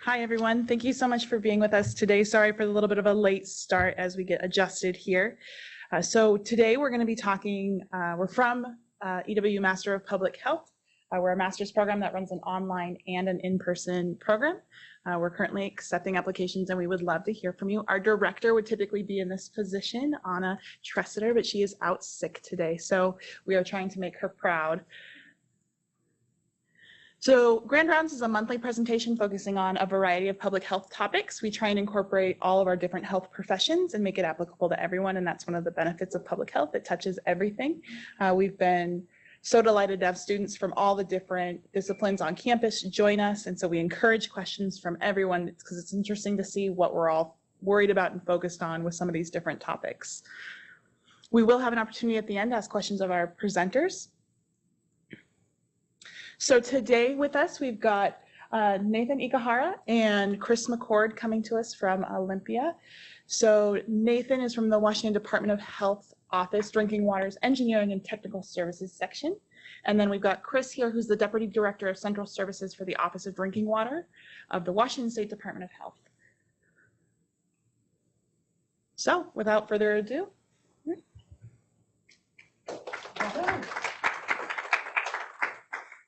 Hi, everyone. Thank you so much for being with us today. Sorry for the little bit of a late start as we get adjusted here. So today we're going to be talking, we're from EWU Master of Public Health. We're a master's program that runs an online and an in-person program. We're currently accepting applications and we would love to hear from you. Our director would typically be in this position, Anna Tressiter, but she is out sick today. So we are trying to make her proud. So Grand Rounds is a monthly presentation focusing on a variety of public health topics. We try and incorporate all of our different health professions and make it applicable to everyone, and that's one of the benefits of public health. It touches everything. We've been so delighted to have students from all the different disciplines on campus join us, and so we encourage questions from everyone because it's interesting to see what we're all worried about and focused on with some of these different topics. We will have an opportunity at the end to ask questions of our presenters. So today with us, we've got Nathan Ikehara and Chris McCord coming to us from Olympia. So Nathan is from the Washington Department of Health Office, Drinking Water's Engineering and Technical Services section. And then we've got Chris here, who's the Deputy Director of Central Services for the Office of Drinking Water of the Washington State Department of Health. So without further ado.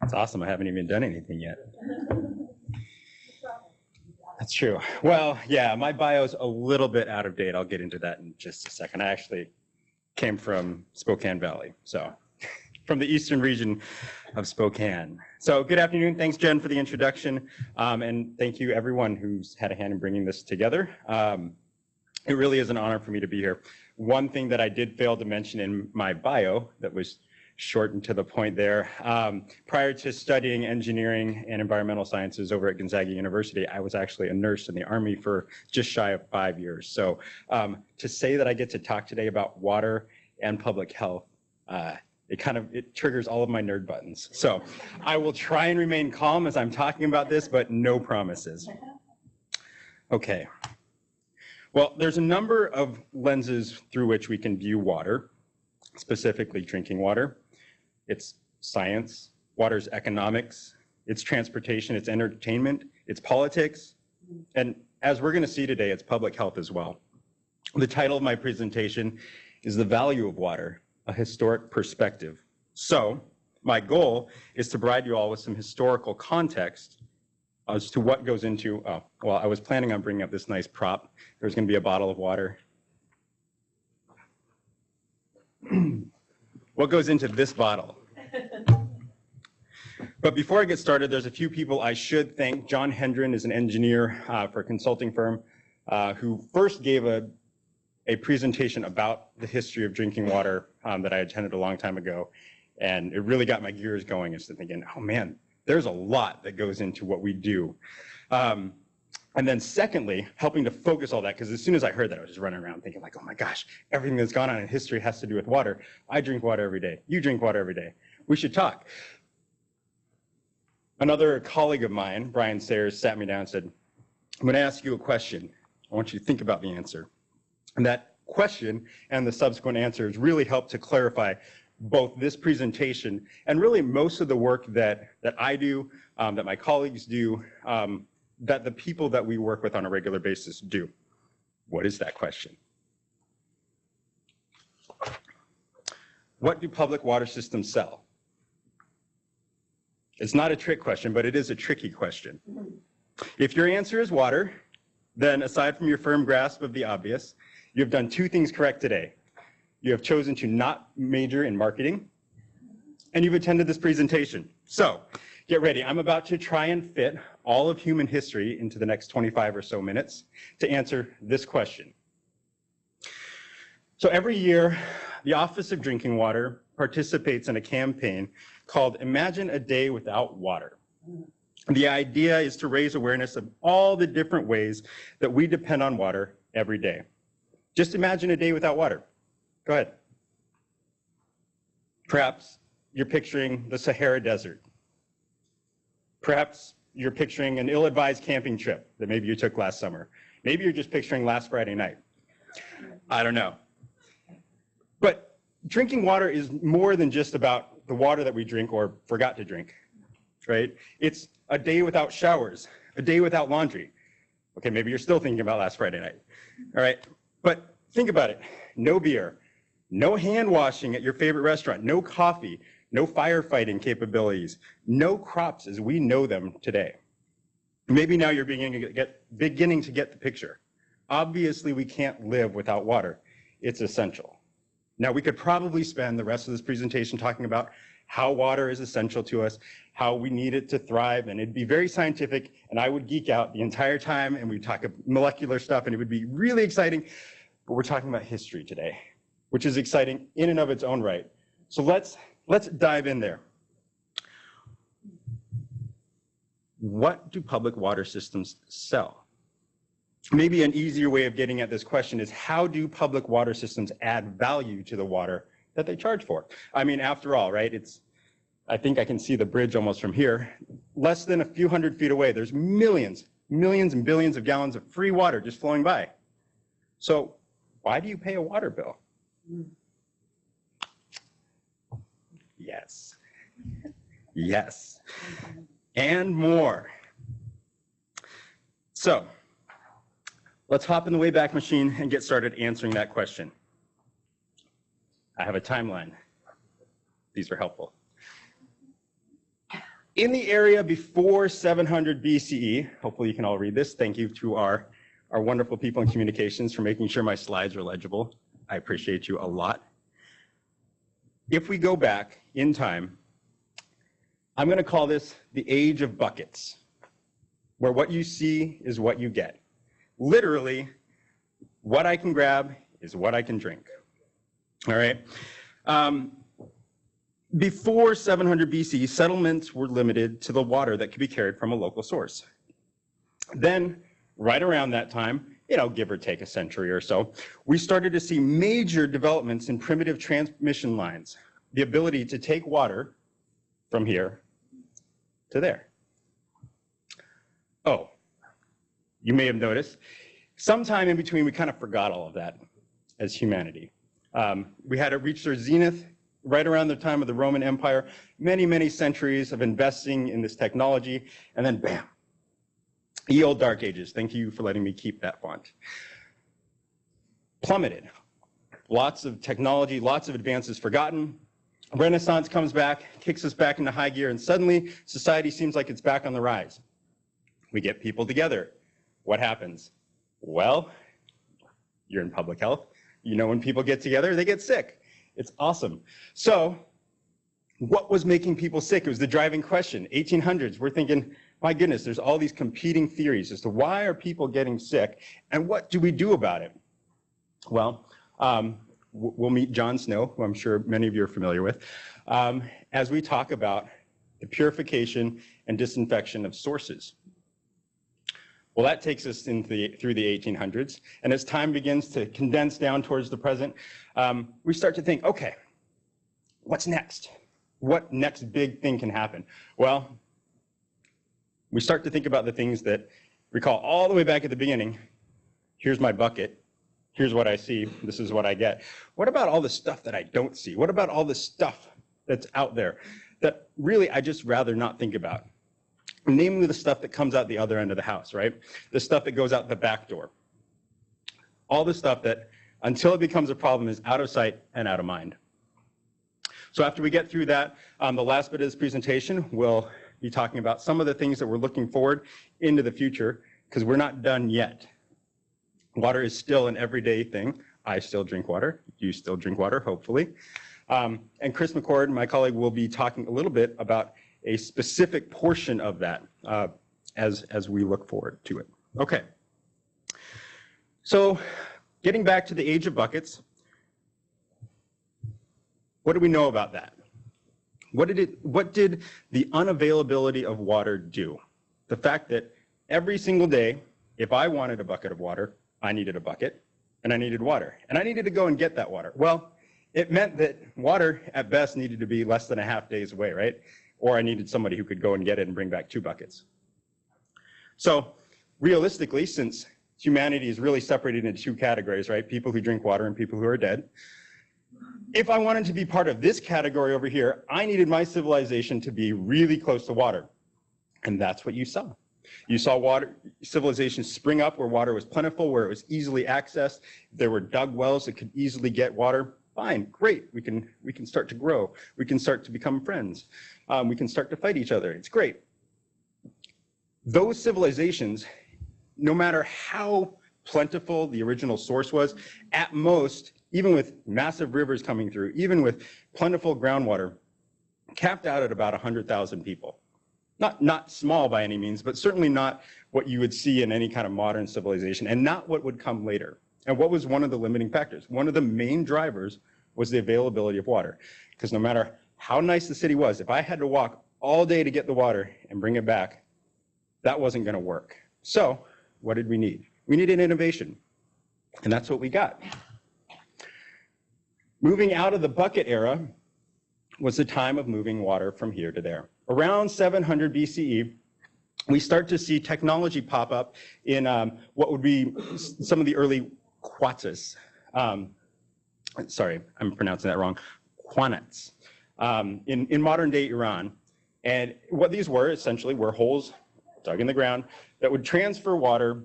That's awesome. I haven't even done anything yet. That's true. Well, yeah, my bio's a little bit out of date. I'll get into that in just a second. I actually came from Spokane Valley, so from the eastern region of Spokane. So good afternoon. Thanks, Jen, for the introduction. And thank you, everyone who's had a hand in bringing this together. It really is an honor for me to be here. One thing that I did fail to mention in my bio that was short and to the point there. Prior to studying engineering and environmental sciences over at Gonzaga University, I was actually a nurse in the Army for just shy of 5 years. So to say that I get to talk today about water and public health, it triggers all of my nerd buttons. So I will try and remain calm as I'm talking about this, but no promises. Okay. Well, there's a number of lenses through which we can view water, specifically drinking water. It's science, water's economics, it's transportation, it's entertainment, it's politics, and as we're going to see today, it's public health as well. The title of my presentation is The Value of Water, a Historic Perspective. So my goal is to provide you all with some historical context as to what goes into, well, I was planning on bringing up this nice prop. There's going to be a bottle of water. What goes into this bottle? But before I get started, there's a few people I should thank. John Hendren is an engineer for a consulting firm who first gave a presentation about the history of drinking water that I attended a long time ago. And it really got my gears going as to thinking, oh man, there's a lot that goes into what we do. And then secondly, helping to focus all that, because as soon as I heard that, I was just running around thinking like, oh my gosh, everything that's gone on in history has to do with water. I drink water every day. You drink water every day. We should talk. Another colleague of mine, Brian Sayers, sat me down and said, I'm going to ask you a question. I want you to think about the answer. And that question and the subsequent answers really helped to clarify both this presentation and really most of the work that I do, that my colleagues do, that the people that we work with on a regular basis do. What is that question? What do public water systems sell? It's not a trick question, but it is a tricky question. If your answer is water, then aside from your firm grasp of the obvious, you have done two things correct today. You have chosen to not major in marketing, and you've attended this presentation. So, get ready. I'm about to try and fit all of human history into the next 25 or so minutes to answer this question. So every year, the Office of Drinking Water participates in a campaign called Imagine a Day Without Water. The idea is to raise awareness of all the different ways that we depend on water every day. Just imagine a day without water. Go ahead. Perhaps you're picturing the Sahara Desert. Perhaps you're picturing an ill-advised camping trip that maybe you took last summer. Maybe you're just picturing last Friday night. I don't know. But drinking water is more than just about the water that we drink or forgot to drink, right? It's a day without showers, A day without laundry. Okay, maybe you're still thinking about last Friday night. All right, but think about it. No beer, no hand washing at your favorite restaurant, no coffee, no firefighting capabilities, no crops as we know them today. Maybe now you're beginning to get the picture. Obviously, we can't live without water. It's essential. Now, we could probably spend the rest of this presentation talking about how water is essential to us, how we need it to thrive, and it'd be very scientific, and I would geek out the entire time, and we'd talk molecular stuff, and it would be really exciting, but we're talking about history today, which is exciting in and of its own right. So let's dive in there. What do public water systems sell? Maybe an easier way of getting at this question is, how do public water systems add value to the water that they charge for? I mean, after all, right, I think I can see the bridge almost from here. Less than a few hundred feet away, there's millions and billions of gallons of free water just flowing by. So why do you pay a water bill? Yes, yes, and more. So let's hop in the Wayback Machine and get started answering that question. I have a timeline. These are helpful. In the area before 700 BCE, hopefully you can all read this. Thank you to our wonderful people in communications for making sure my slides are legible. I appreciate you a lot. If we go back in time, I'm going to call this the age of buckets, where what you see is what you get. Literally, what I can grab is what I can drink. All right. Before 700 BC, settlements were limited to the water that could be carried from a local source. Then, right around that time, give or take a century or so, we started to see major developments in primitive transmission lines, the ability to take water from here to there. Oh, you may have noticed, sometime in between, we kind of forgot all of that as humanity. We had it reach their zenith right around the time of the Roman Empire, many centuries of investing in this technology, and then bam, ye old dark ages. Thank you for letting me keep that font. Plummeted. Lots of technology, lots of advances forgotten. Renaissance comes back, kicks us back into high gear, and suddenly society seems like it's back on the rise. We get people together. What happens? Well, you're in public health. You know, when people get together, they get sick. It's awesome. So what was making people sick? It was the driving question. 1800s, we're thinking, my goodness, there's all these competing theories as to why are people getting sick, and what do we do about it? Well, we'll meet John Snow, who I'm sure many of you are familiar with, as we talk about the purification and disinfection of sources. Well, that takes us through the 1800s, and as time begins to condense down towards the present, we start to think, okay, what's next? What next big thing can happen? Well, we start to think about the things that recall all the way back at the beginning. Here's my bucket. Here's what I see. This is what I get. What about all the stuff that I don't see? What about all the stuff that's out there that really I just rather not think about? Namely the stuff that comes out the other end of the house, right? The stuff that goes out the back door. All the stuff that, until it becomes a problem, is out of sight and out of mind. So after we get through that, the last bit of this presentation, we'll be talking about some of the things that we're looking forward into the future, because we're not done yet. Water is still an everyday thing. I still drink water. You still drink water, hopefully. And Chris McCord, my colleague, will be talking a little bit about a specific portion of that as we look forward to it. Okay. So getting back to the age of buckets, what do we know about that? What did the unavailability of water do? The fact that every single day, if I wanted a bucket of water, I needed a bucket, and I needed water, and I needed to go and get that water. Well, it meant that water, at best, needed to be less than a half days away, right? Or I needed somebody who could go and get it and bring back 2 buckets. So realistically, since humanity is really separated into 2 categories, right? People who drink water and people who are dead. If I wanted to be part of this category over here, I needed my civilization to be really close to water. And that's what you saw. You saw water civilizations spring up where water was plentiful, where it was easily accessed. There were dug wells that could easily get water. Fine, great. We can start to grow. We can start to become friends. We can start to fight each other. It's great. Those civilizations, no matter how plentiful the original source was, at most, even with massive rivers coming through, even with plentiful groundwater, capped out at about 100,000 people. Not small by any means, but certainly not what you would see in any kind of modern civilization, and not what would come later. And what was one of the limiting factors? One of the main drivers was the availability of water. Because no matter how nice the city was, if I had to walk all day to get the water and bring it back, that wasn't going to work. So what did we need? We needed innovation. And that's what we got. Moving out of the bucket era was the time of moving water from here to there. Around 700 BCE, we start to see technology pop up in what would be some of the early quartzes. Sorry, I'm pronouncing that wrong. Quanets in modern day Iran. And what these were essentially were holes dug in the ground that would transfer water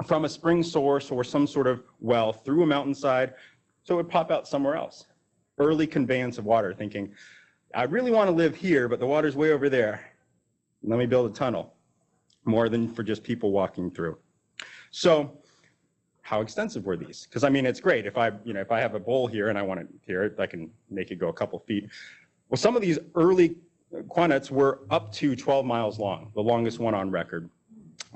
from a spring source or some sort of well through a mountainside so it would pop out somewhere else. Early conveyance of water, thinking, I really want to live here, but the water's way over there. Let me build a tunnel, more than for just people walking through. So how extensive were these? Because I mean, it's great. If I have a bowl here and I want to hear it, I can make it go a couple feet. Well, some of these early quanets were up to 12 miles long, the longest one on record.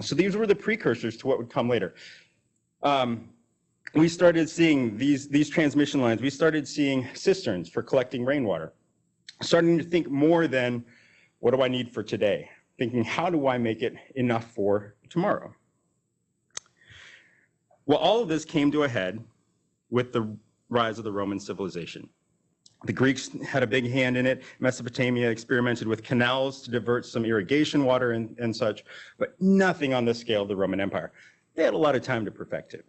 So these were the precursors to what would come later. We started seeing these transmission lines. We started seeing cisterns for collecting rainwater. Starting to think more than, what do I need for today? Thinking, how do I make it enough for tomorrow? Well, all of this came to a head with the rise of the Roman civilization. The Greeks had a big hand in it. Mesopotamia experimented with canals to divert some irrigation water and such, but nothing on the scale of the Roman Empire. They had a lot of time to perfect it.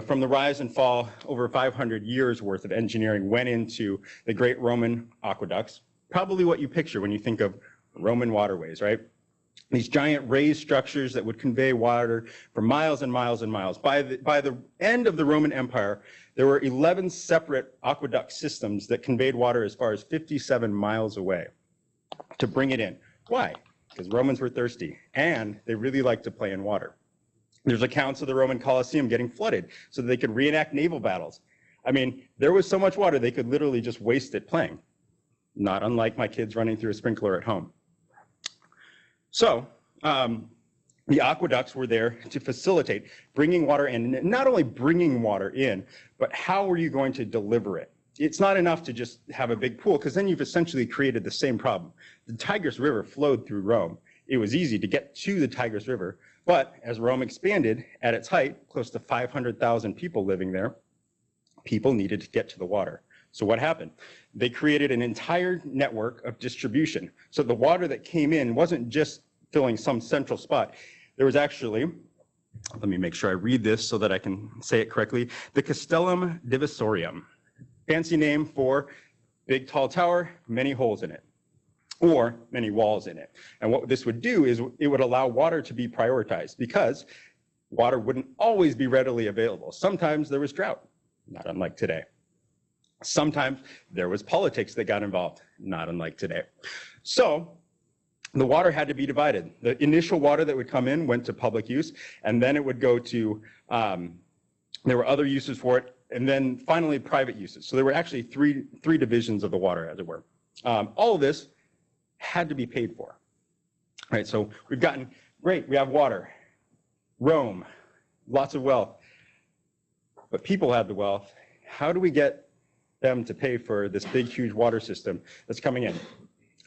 From the rise and fall, over 500 years worth of engineering went into the great Roman aqueducts. Probably what you picture when you think of Roman waterways, right? These giant raised structures that would convey water for miles and miles and miles. By the end of the Roman Empire, there were 11 separate aqueduct systems that conveyed water as far as 57 miles away to bring it in. Why? Because Romans were thirsty and they really liked to play in water. There's accounts of the Roman Colosseum getting flooded so that they could reenact naval battles. I mean, there was so much water they could literally just waste it playing. Not unlike my kids running through a sprinkler at home. So the aqueducts were there to facilitate bringing water in, and not only bringing water in, but how are you going to deliver it? It's not enough to just have a big pool, because then you've essentially created the same problem. The Tigris River flowed through Rome. It was easy to get to the Tigris River, but as Rome expanded at its height, close to 500,000 people living there, people needed to get to the water. So what happened? They created an entire network of distribution. So the water that came in wasn't just filling some central spot. There was actually, let me make sure I read this so that I can say it correctly, the Castellum Divisorium. Fancy name for big tall tower, many holes in it, or many walls in it. And what this would do is it would allow water to be prioritized, because water wouldn't always be readily available. Sometimes there was drought, not unlike today. Sometimes there was politics that got involved, not unlike today. So the water had to be divided. The initial water that would come in went to public use, and then it would go to, there were other uses for it, and then finally private uses. So there were actually three divisions of the water, as it were. All of this had to be paid for. All right, so we've gotten, great, we have water. Rome, lots of wealth. But people had the wealth. How do we get them to pay for this big, huge water system that's coming in?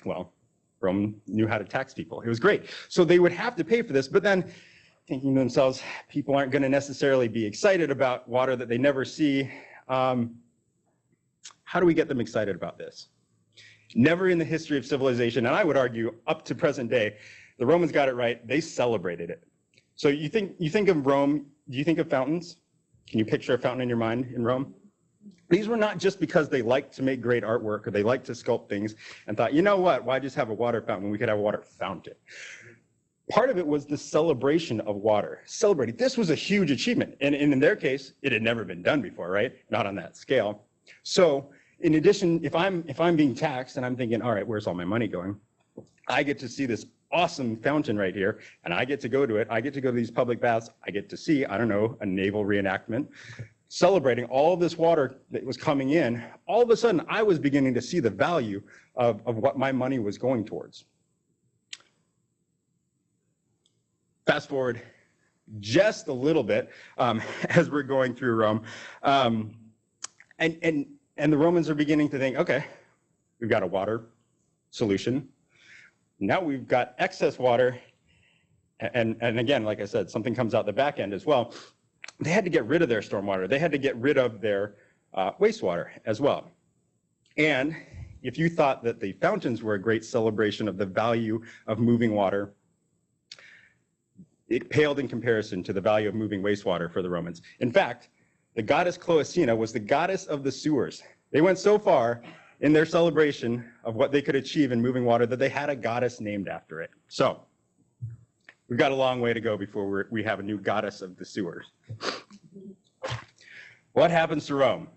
Well, Rome knew how to tax people. It was great. So they would have to pay for this, but then thinking to themselves, people aren't going to necessarily be excited about water that they never see. How do we get them excited about this? Never in the history of civilization, and I would argue up to present day, the Romans got it right. They celebrated it. So you think of Rome, do you think of fountains? Can you picture a fountain in your mind in Rome? These were not just because they liked to make great artwork or they liked to sculpt things and thought, you know what, why just have a water fountain when we could have a water fountain? part of it was the celebration of water. Celebrating. This was a huge achievement. And in their case, it had never been done before, right? Not on that scale. So in addition, if I'm being taxed and I'm thinking, all right, where's all my money going? I get to see this awesome fountain right here, and I get to go to it. I get to go to these public baths. I get to see, I don't know, a naval reenactment, celebrating all of this water that was coming in. All of a sudden, I was beginning to see the value of what my money was going towards. Fast forward just a little bit as we're going through Rome, and the Romans are beginning to think, okay, we've got a water solution. Now we've got excess water, and again, like I said, something comes out the back end as well. They had to get rid of their stormwater. They had to get rid of their wastewater as well. And if you thought that the fountains were a great celebration of the value of moving water, it paled in comparison to the value of moving wastewater for the Romans. In fact, the goddess Cloacina was the goddess of the sewers. They went so far in their celebration of what they could achieve in moving water that they had a goddess named after it. So we've got a long way to go before we have a new goddess of the sewers. What happens to Rome?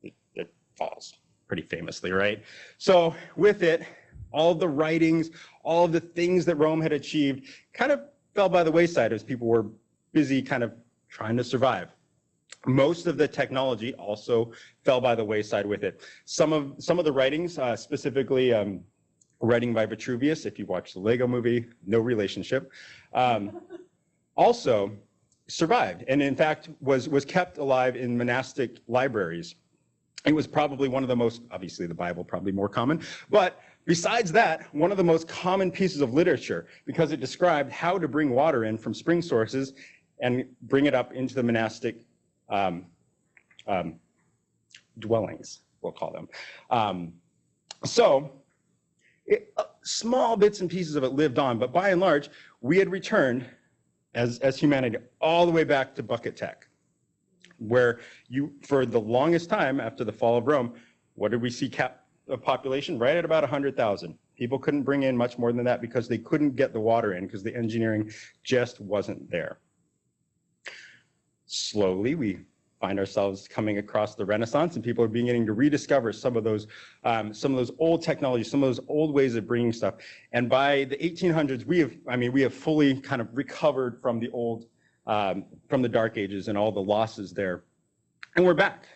It falls pretty famously, right? So with it, all of the writings, all of the things that Rome had achieved kind of fell by the wayside as people were busy kind of trying to survive. Most of the technology also fell by the wayside with it. Some of the writings, specifically writing by Vitruvius, if you watch the Lego movie, no relationship, also survived, and in fact was kept alive in monastic libraries. It was probably one of the most, obviously the Bible probably more common, but besides that, one of the most common pieces of literature, because it described how to bring water in from spring sources and bring it up into the monastic dwellings, we'll call them. Small bits and pieces of it lived on, but by and large, we had returned as humanity all the way back to bucket tech, where for the longest time after the fall of Rome, what did we see cap of population? Right at about 100,000. People couldn't bring in much more than that because they couldn't get the water in because the engineering just wasn't there. Slowly, we find ourselves coming across the Renaissance, and people are beginning to rediscover some of those old technologies, some of those old ways of bringing stuff. And by the 1800s, we have fully kind of recovered from the old, from the Dark Ages and all the losses there, and we're back.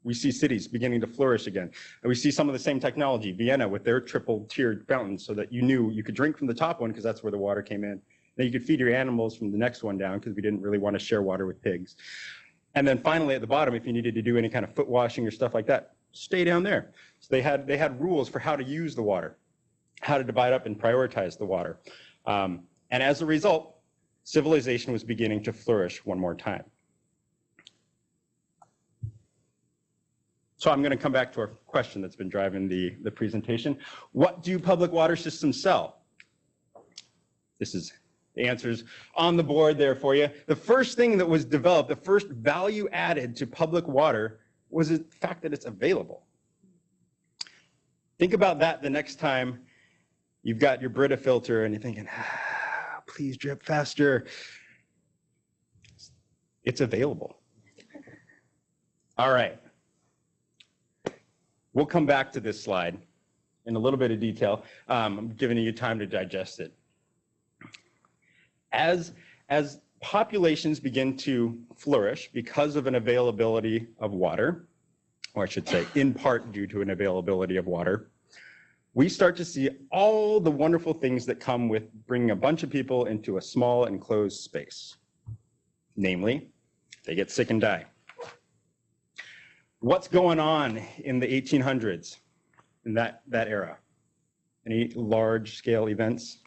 We see cities beginning to flourish again, and we see some of the same technology. Vienna with their triple-tiered fountains, so that you knew you could drink from the top one because that's where the water came in. Then you could feed your animals from the next one down because we didn't really want to share water with pigs. And then finally at the bottom, if you needed to do any kind of foot washing or stuff like that, stay down there. So they had rules for how to use the water, how to divide up and prioritize the water. And as a result, civilization was beginning to flourish one more time. So I'm going to come back to our question that's been driving the presentation. What do public water systems sell? The answer's on the board there for you. The first thing that was developed, the first value added to public water was the fact that it's available. Think about that the next time you've got your Brita filter and you're thinking, please drip faster. It's available. All right. We'll come back to this slide in a little bit of detail. I'm giving you time to digest it. As populations begin to flourish because of an availability of water, or I should say in part due to an availability of water, we start to see all the wonderful things that come with bringing a bunch of people into a small enclosed space. Namely, they get sick and die. What's going on in the 1800s, in that era? Any large-scale events?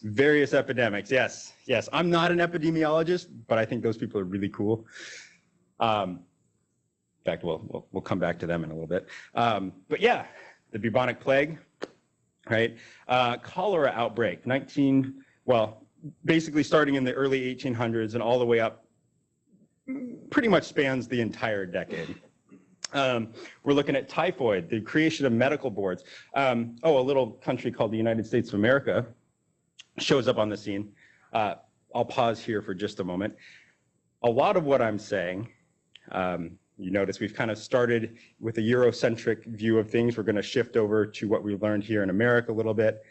Various epidemics, yes. I'm not an epidemiologist, but I think those people are really cool. In fact, we'll come back to them in a little bit. But yeah, the bubonic plague, right? Cholera outbreak, basically starting in the early 1800s and all the way up, pretty much spans the entire decade. We're looking at typhoid, the creation of medical boards. A little country called the United States of America shows up on the scene. I'll pause here for just a moment. A lot of what I'm saying, you notice we've kind of started with a Eurocentric view of things. We're going to shift over to what we learned here in America a little bit.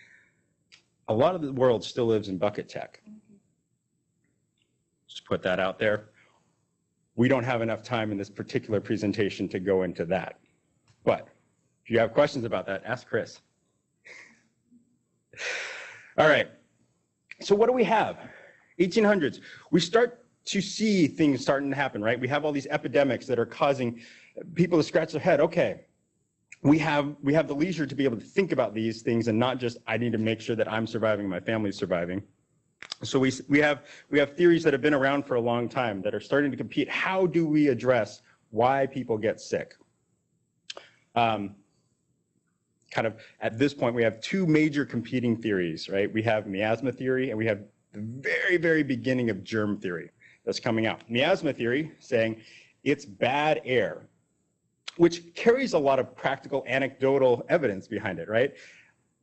A lot of the world still lives in bucket tech. Just put that out there. We don't have enough time in this particular presentation to go into that. But if you have questions about that, ask Chris. All right. So what do we have? 1800s. We start to see things starting to happen, right? We have all these epidemics that are causing people to scratch their head. Okay, we have the leisure to be able to think about these things and not just, I need to make sure that I'm surviving, my family's surviving. So we have theories that have been around for a long time that are starting to compete. How do we address why people get sick? Kind of at this point, we have two major competing theories, right? We have miasma theory and we have the very, very beginning of germ theory that's coming out. Miasma theory saying it's bad air, which carries a lot of practical anecdotal evidence behind it, right?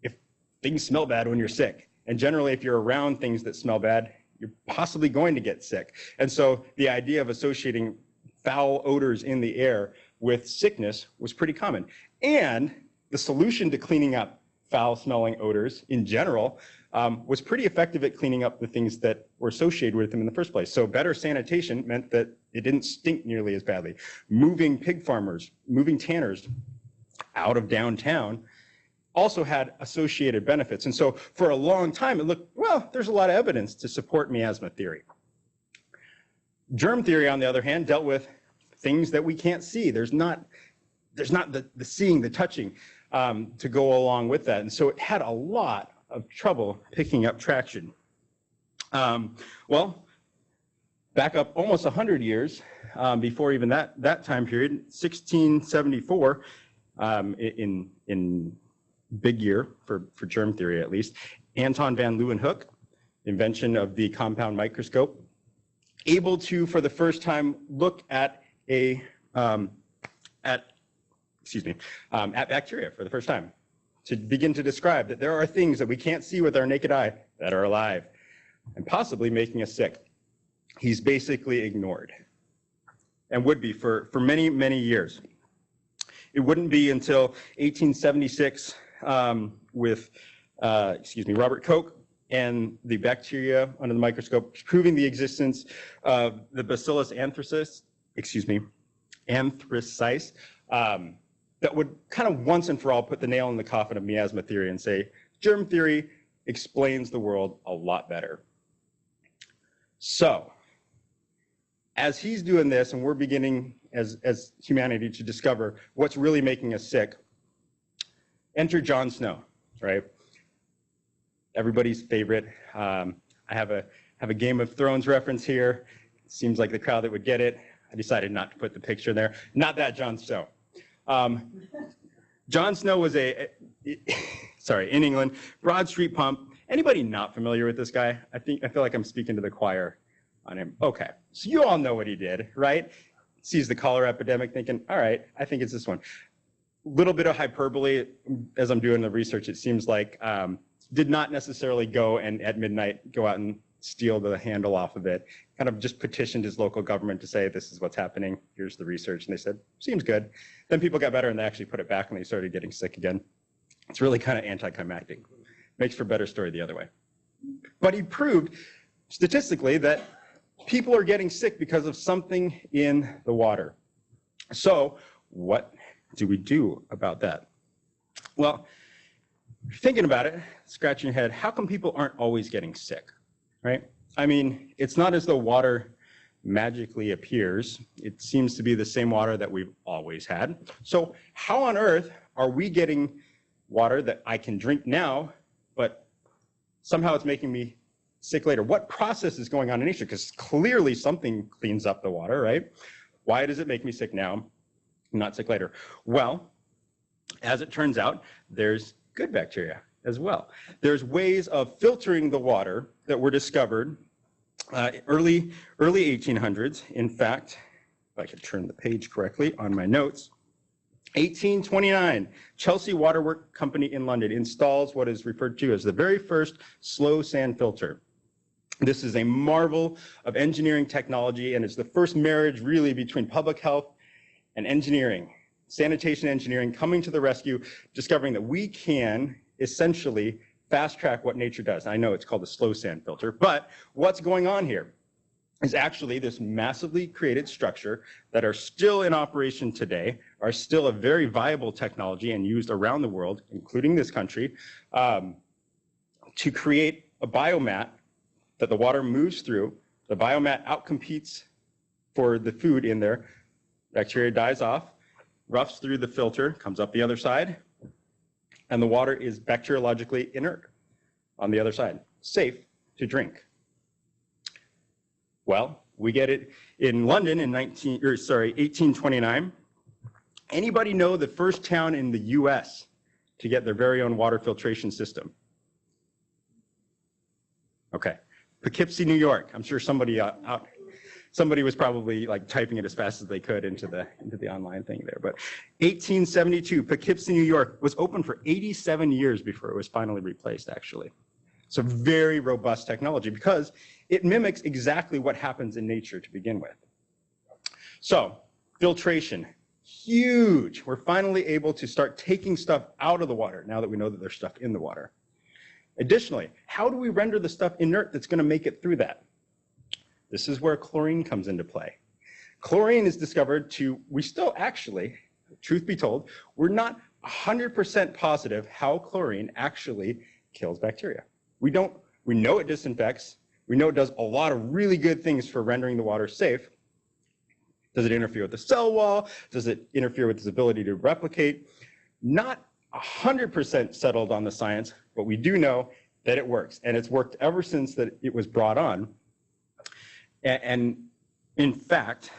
If things smell bad when you're sick, and generally if you're around things that smell bad, you're possibly going to get sick. And so the idea of associating foul odors in the air with sickness was pretty common. And the solution to cleaning up foul smelling odors in general was pretty effective at cleaning up the things that were associated with them in the first place. So better sanitation meant that it didn't stink nearly as badly. Moving pig farmers, moving tanners out of downtown also had associated benefits. And so for a long time, it looked, well, there's a lot of evidence to support miasma theory. Germ theory, on the other hand, dealt with things that we can't see. There's not the seeing, the touching to go along with that. And so it had a lot of trouble picking up traction. Well, back up almost 100 years before even that time period, 1674, in big year for germ theory at least, Anton van Leeuwenhoek, invention of the compound microscope, able to, for the first time, look at bacteria for the first time, to begin to describe that there are things that we can't see with our naked eye that are alive and possibly making us sick. He's basically ignored and would be for many, many years. It wouldn't be until 1876 with Robert Koch and the bacteria under the microscope proving the existence of the Bacillus anthracis, that would kind of once and for all put the nail in the coffin of miasma theory and say, germ theory explains the world a lot better. So, as he's doing this and we're beginning as humanity to discover what's really making us sick, enter Jon Snow, right? Everybody's favorite. I have a Game of Thrones reference here. It seems like the crowd that would get it. I decided not to put the picture there. Not that Jon Snow. Jon Snow was in England, Broad Street Pump. Anybody not familiar with this guy? I feel like I'm speaking to the choir on him. Okay, so you all know what he did, right? Sees the cholera epidemic thinking, all right, I think it's this one. Little bit of hyperbole as I'm doing the research. It seems like did not necessarily go and at midnight go out and steal the handle off of it. Kind of just petitioned his local government to say, this is what's happening. Here's the research. And they said, seems good. Then people got better and they actually put it back and they started getting sick again. It's really kind of anticlimactic. Makes for a better story the other way. But he proved statistically that people are getting sick because of something in the water. So what do we do about that? Well, thinking about it, scratching your head, how come people aren't always getting sick, right? I mean, it's not as though water magically appears. It seems to be the same water that we've always had. So how on earth are we getting water that I can drink now, but somehow it's making me sick later? What process is going on in nature? Because clearly something cleans up the water, right? Why does it make me sick now, not sick later? Well, as it turns out, there's good bacteria as well. There's ways of filtering the water that were discovered early 1800s. In fact, if I could turn the page correctly on my notes, 1829, Chelsea Waterworks Company in London installs what is referred to as the very first slow sand filter. This is a marvel of engineering technology, and it's the first marriage really between public health and engineering, sanitation engineering coming to the rescue, discovering that we can essentially fast track what nature does. I know it's called a slow sand filter, but what's going on here is actually this massively created structure that are still in operation today, are still a very viable technology and used around the world, including this country, to create a biomat that the water moves through. The biomat outcompetes for the food in there. Bacteria dies off, roughs through the filter, comes up the other side, and the water is bacteriologically inert on the other side, safe to drink. Well, we get it in London in 1829. Anybody know the first town in the US to get their very own water filtration system? Okay, Poughkeepsie, New York. I'm sure somebody somebody was probably like typing it as fast as they could into the online thing there. But 1872, Poughkeepsie, New York was open for 87 years before it was finally replaced, actually. So very robust technology because it mimics exactly what happens in nature to begin with. So filtration, huge. We're finally able to start taking stuff out of the water now that we know that there's stuff in the water. Additionally, how do we render the stuff inert that's going to make it through that? This is where chlorine comes into play. Chlorine is discovered we still actually, truth be told, we're not 100% positive how chlorine actually kills bacteria. We know it disinfects. We know it does a lot of really good things for rendering the water safe. Does it interfere with the cell wall? Does it interfere with its ability to replicate? Not 100% settled on the science, but we do know that it works. And it's worked ever since that it was brought on. And in fact,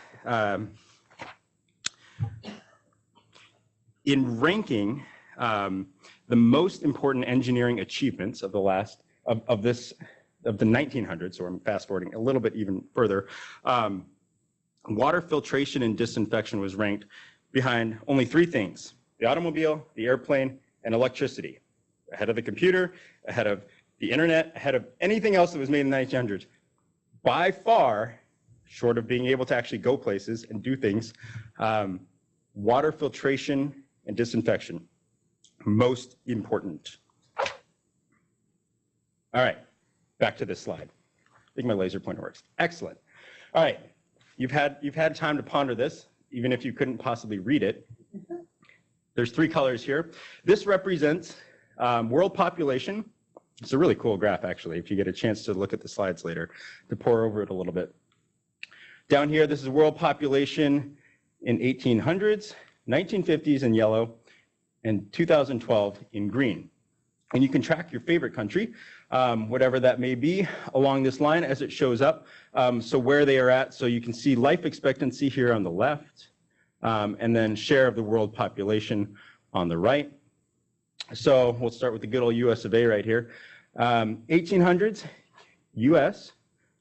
in ranking the most important engineering achievements of the of the 1900s, so I'm fast forwarding a little bit even further, water filtration and disinfection was ranked behind only three things: the automobile, the airplane, and electricity. Ahead of the computer, ahead of the internet, ahead of anything else that was made in the 1900s. By far, short of being able to actually go places and do things, water filtration and disinfection, most important. All right, back to this slide. I think my laser pointer works. Excellent. All right, you've had time to ponder this, even if you couldn't possibly read it. There's three colors here. This represents world population. It's a really cool graph, actually, if you get a chance to look at the slides later, to pour over it a little bit. Down here, this is world population in 1800s, 1950s in yellow, and 2012 in green. And you can track your favorite country, whatever that may be, along this line as it shows up, so where they are at. So you can see life expectancy here on the left, and then share of the world population on the right. So we'll start with the good old US of A right here. 1800s, US,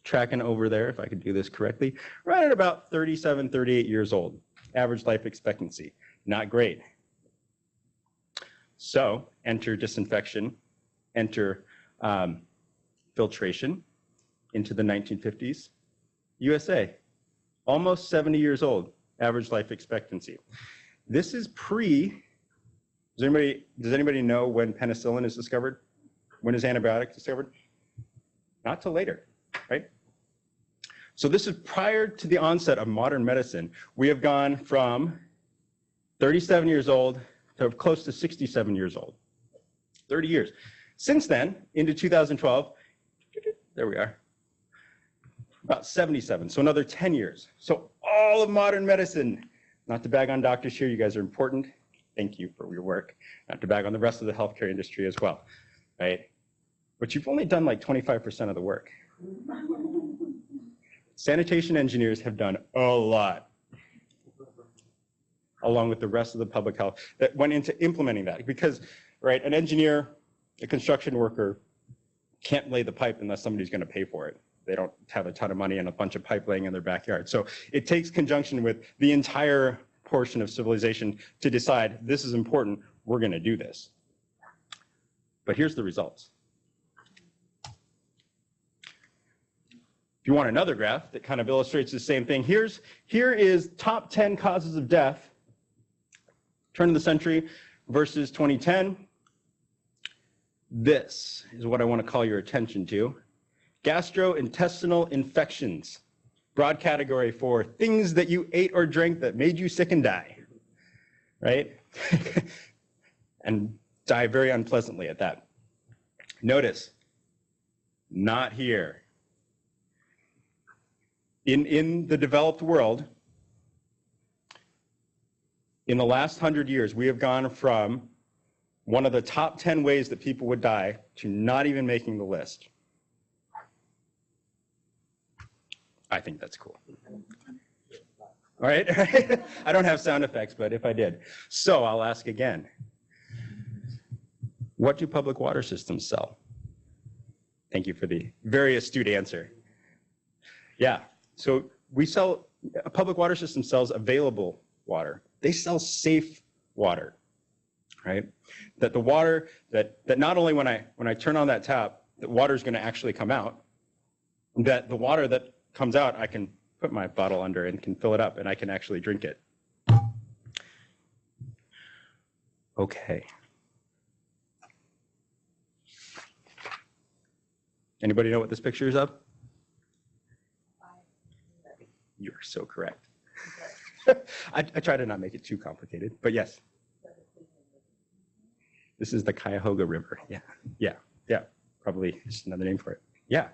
tracking over there, if I could do this correctly, right at about 37, 38 years old. Average life expectancy, not great. So enter disinfection, enter filtration into the 1950s. USA, almost 70 years old, average life expectancy. This is does anybody know when penicillin is discovered? When is antibiotic discovered? Not till later, right? So this is prior to the onset of modern medicine. We have gone from 37 years old to close to 67 years old, 30 years. Since then, into 2012, there we are, about 77, so another 10 years. So all of modern medicine, not to bag on doctors here, you guys are important. Thank you for your work. Not to bag on the rest of the healthcare industry as well, right? But you've only done like 25% of the work. Sanitation engineers have done a lot, along with the rest of the public health that went into implementing that. Because, right, an engineer, a construction worker can't lay the pipe unless somebody's going to pay for it. They don't have a ton of money and a bunch of pipe laying in their backyard. So it takes conjunction with the entire portion of civilization to decide this is important, we're going to do this. But here's the results. If you want another graph that kind of illustrates the same thing, here is top 10 causes of death, turn of the century versus 2010. This is what I want to call your attention to. Gastrointestinal infections, broad category for things that you ate or drank that made you sick and die, right? And die very unpleasantly at that. Notice, not here. In the developed world, in the last 100 years, we have gone from one of the top 10 ways that people would die to not even making the list. I think that's cool. All right, I don't have sound effects, but if I did. So I'll ask again. What do public water systems sell? Thank you for the very astute answer. Yeah, so a public water system sells available water. They sell safe water, right? That the water, that not only when I turn on that tap, the water is going to actually come out, that the water that comes out, I can put my bottle under and can fill it up and I can actually drink it. Okay. Anybody know what this picture is of? You are so correct. I try to not make it too complicated, but yes. This is the Cuyahoga River. Yeah. Probably just another name for it. Yeah.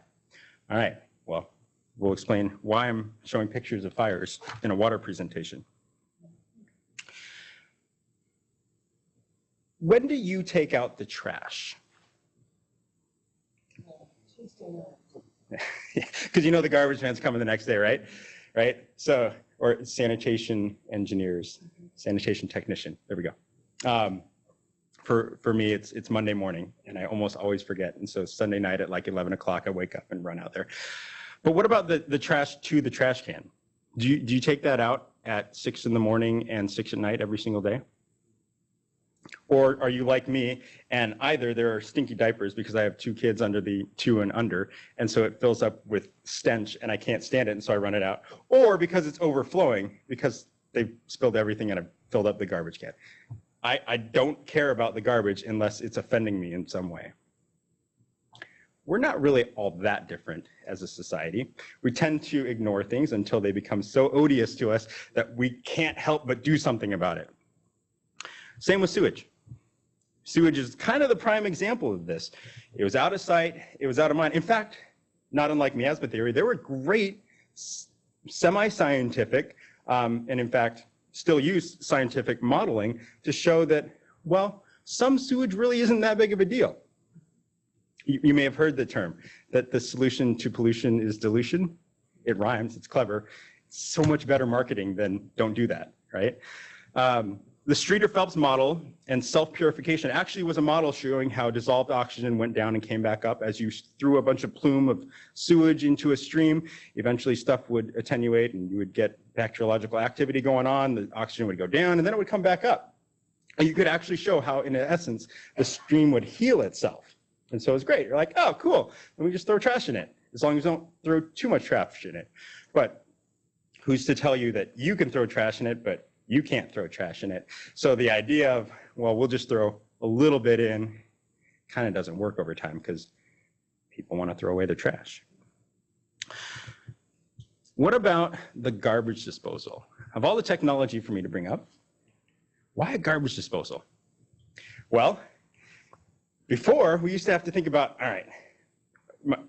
All right. Well, we'll explain why I'm showing pictures of fires in a water presentation. When do you take out the trash? Because you know the garbage man's coming the next day, right? Right? So, or sanitation engineers, sanitation technician. There we go. For me, it's Monday morning, and I almost always forget. And so Sunday night at like 11 o'clock, I wake up and run out there. But what about the trash to the trash can? Do you take that out at 6 in the morning and 6 at night every single day? Or are you like me, and either there are stinky diapers because I have 2 kids under the 2 and under, and so it fills up with stench and I can't stand it, and so I run it out. Or because it's overflowing, because they've spilled everything and I've filled up the garbage can. I don't care about the garbage unless it's offending me in some way. We're not really all that different as a society. We tend to ignore things until they become so odious to us that we can't help but do something about it. Same with sewage. Sewage is kind of the prime example of this. It was out of sight, it was out of mind. In fact, not unlike miasma theory, there were great semi-scientific, and in fact, still use scientific modeling to show that, well, some sewage really isn't that big of a deal. You may have heard the term, that the solution to pollution is dilution. It rhymes, it's clever. It's so much better marketing than don't do that, right? The Streeter-Phelps model and self-purification actually was a model showing how dissolved oxygen went down and came back up as you threw a bunch of plume of sewage into a stream. Eventually stuff would attenuate and you would get bacteriological activity going on, the oxygen would go down and then it would come back up. And you could actually show how, in essence, the stream would heal itself. And so it's great. You're like, oh, cool. Then we just throw trash in it, as long as you don't throw too much trash in it. But who's to tell you that you can throw trash in it, but you can't throw trash in it? So the idea of, well, we'll just throw a little bit in kind of doesn't work over time because people want to throw away their trash. What about the garbage disposal? Of all the technology for me to bring up, why a garbage disposal? Well, before we used to have to think about, all right,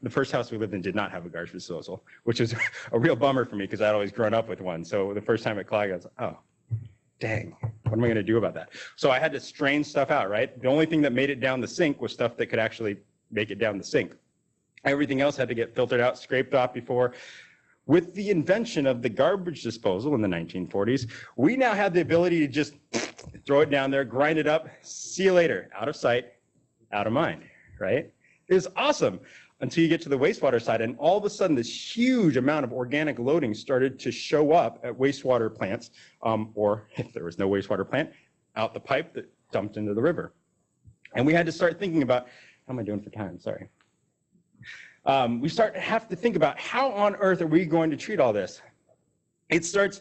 the first house we lived in did not have a garbage disposal, which is a real bummer for me because I'd always grown up with one. So the first time it clogged, I was like, oh, dang, what am I going to do about that? So I had to strain stuff out, right? The only thing that made it down the sink was stuff that could actually make it down the sink. Everything else had to get filtered out, scraped off before. With the invention of the garbage disposal in the 1940s, we now have the ability to just throw it down there, grind it up, see you later, out of sight, out of mind, right? It's awesome. until you get to the wastewater side. And all of a sudden, this huge amount of organic loading started to show up at wastewater plants, or if there was no wastewater plant, out the pipe that dumped into the river. And we had to start thinking about, how am I doing for time? Sorry. We have to think about how on earth are we going to treat all this? It starts,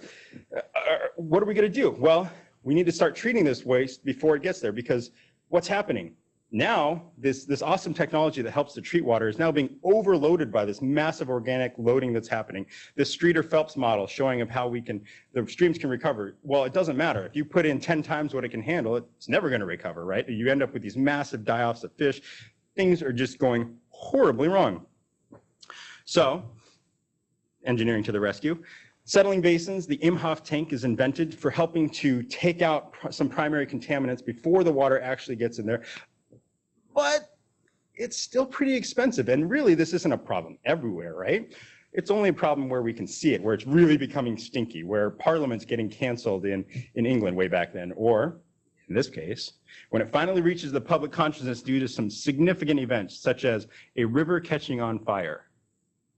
what are we going to do? Well, we need to start treating this waste before it gets there, because what's happening? Now, this awesome technology that helps to treat water is now being overloaded by this massive organic loading that's happening. This Streeter-Phelps model showing of how the streams can recover. Well, it doesn't matter. If you put in 10 times what it can handle, it's never going to recover, right? You end up with these massive die-offs of fish. Things are just going horribly wrong. So, engineering to the rescue. Settling basins, the Imhoff tank is invented for helping to take out some primary contaminants before the water actually gets in there. But it's still pretty expensive. And really, this isn't a problem everywhere, right? It's only a problem where we can see it, where it's really becoming stinky, where Parliament's getting canceled in England way back then, or in this case, when it finally reaches the public consciousness due to some significant events, such as a river catching on fire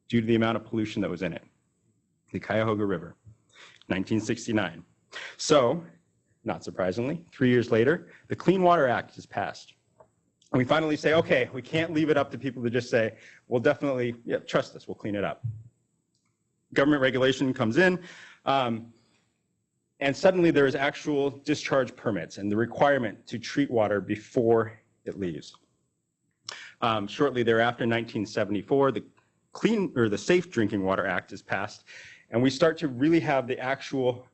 due to the amount of pollution that was in it. The Cuyahoga River, 1969. So, not surprisingly, 3 years later, the Clean Water Act is passed. And we finally say, okay, we can't leave it up to people to just say, well, definitely, yeah, trust us, we'll clean it up. Government regulation comes in, and suddenly there is actual discharge permits and the requirement to treat water before it leaves. Shortly thereafter, in 1974, the Safe Drinking Water Act is passed, and we start to really have the actual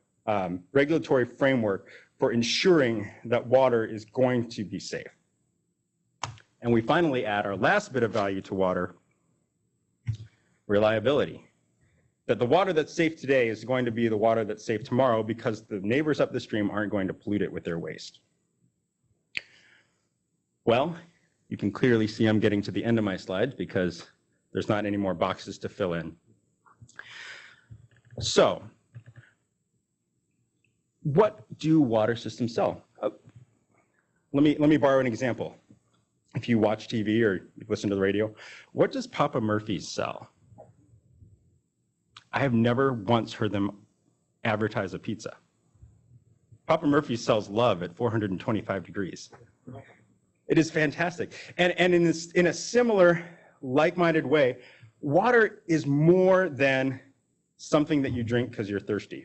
regulatory framework for ensuring that water is going to be safe. And we finally add our last bit of value to water, reliability. That the water that's safe today is going to be the water that's safe tomorrow because the neighbors up the stream aren't going to pollute it with their waste. Well, you can clearly see I'm getting to the end of my slides because there's not any more boxes to fill in. So, what do water systems sell? Let me borrow an example. If you watch TV or you listen to the radio, what does Papa Murphy's sell? I have never once heard them advertise a pizza. Papa Murphy's sells love at 425 degrees. It is fantastic. And in a similar, like-minded way, water is more than something that you drink because you're thirsty.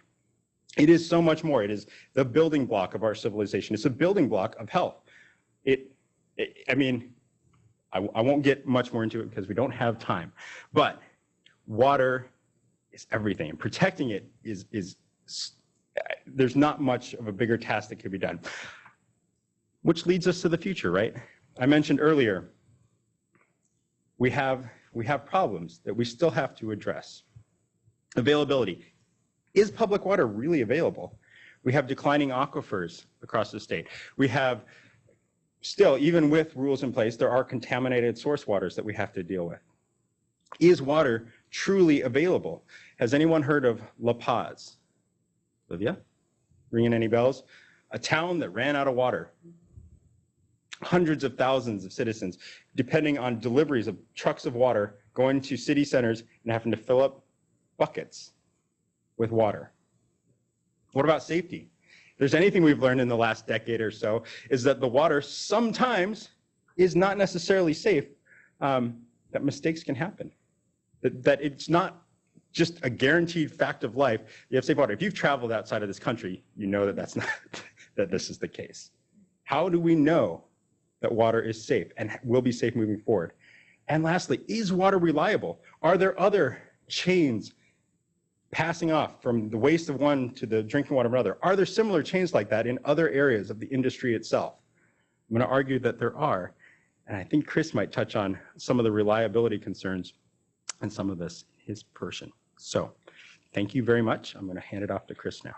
It is so much more. It is the building block of our civilization. It's a building block of health. I mean, I won't get much more into it because we don't have time, but water is everything, and protecting it is there's not much of a bigger task that could be done. Which leads us to the future, right? I mentioned earlier, we have problems that we still have to address. Availability. Is public water really available? We have declining aquifers across the state. We have still, even with rules in place, there are contaminated source waters that we have to deal with. Is water truly available? Has anyone heard of La Paz? Olivia? Ringing any bells? A town that ran out of water. Hundreds of thousands of citizens, depending on deliveries of trucks of water, going to city centers and having to fill up buckets with water. What about safety? If there's anything we've learned in the last decade or so, is that the water sometimes is not necessarily safe, that mistakes can happen. That it's not just a guaranteed fact of life. You have safe water. If you've traveled outside of this country, you know that that's not, that this is the case. How do we know that water is safe and will be safe moving forward? And lastly, is water reliable? Are there other chains passing off from the waste of one to the drinking water of another? Are there similar chains like that in other areas of the industry itself? I'm going to argue that there are, and I think Chris might touch on some of the reliability concerns and some of this in his portion. So, thank you very much. I'm going to hand it off to Chris now.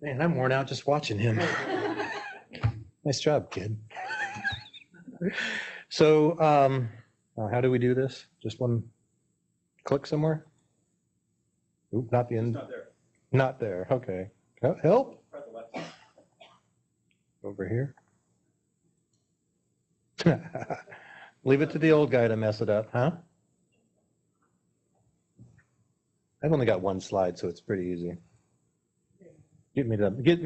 Man, I'm worn out just watching him. Nice job, kid. So, how do we do this? Just one click somewhere? Oop, not the end. Not there. Not there. Okay. Help? Over here. Leave it to the old guy to mess it up, huh? I've only got one slide, so it's pretty easy. Get me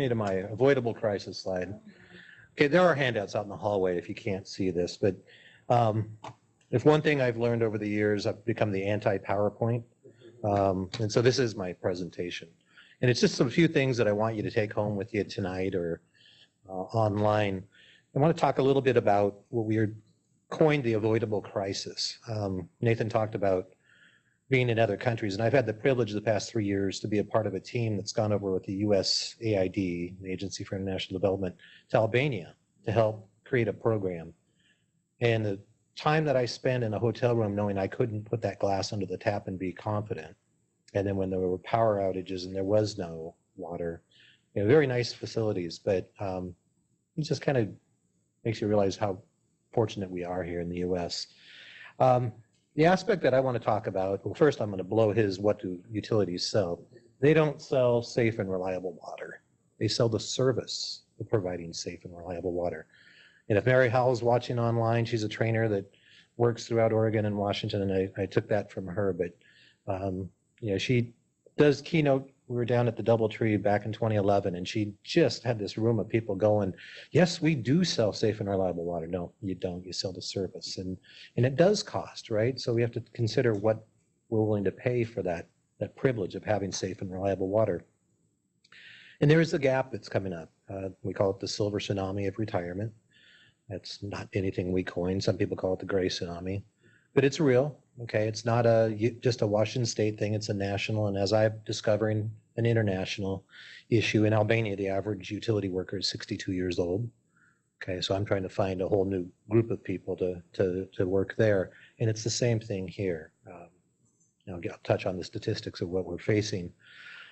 to my avoidable crisis slide. Okay, there are handouts out in the hallway if you can't see this, but if one thing I've learned over the years, I've become the anti-PowerPoint. And so this is my presentation. And it's just a few things that I want you to take home with you tonight or online. I want to talk a little bit about what we coined the avoidable crisis. Nathan talked about being in other countries, and I've had the privilege the past 3 years to be a part of a team that's gone over with the USAID, the Agency for International Development, to Albania to help create a program. And the time that I spent in a hotel room knowing I couldn't put that glass under the tap and be confident, and then when there were power outages and there was no water, very nice facilities, but it just kind of makes you realize how fortunate we are here in the U.S. The aspect that I want to talk about, well, first I'm going to blow his what do utilities sell. They don't sell safe and reliable water. They sell the service of providing safe and reliable water. And if Mary Howell's watching online, she's a trainer that works throughout Oregon and Washington, and I took that from her. But she does keynote. We were down at the DoubleTree back in 2011, and she just had this room of people going, yes, we do sell safe and reliable water. No, you don't. You sell the service. And it does cost, right? So we have to consider what we're willing to pay for that privilege of having safe and reliable water. And there is a gap that's coming up. We call it the silver tsunami of retirement. That's not anything we coined. Some people call it the gray tsunami. But it's real. Okay, it's not just a Washington State thing, it's a national, and as I'm discovering, an international issue. In Albania, the average utility worker is 62 years old. Okay, so I'm trying to find a whole new group of people to work there, and it's the same thing here. I'll touch on the statistics of what we're facing.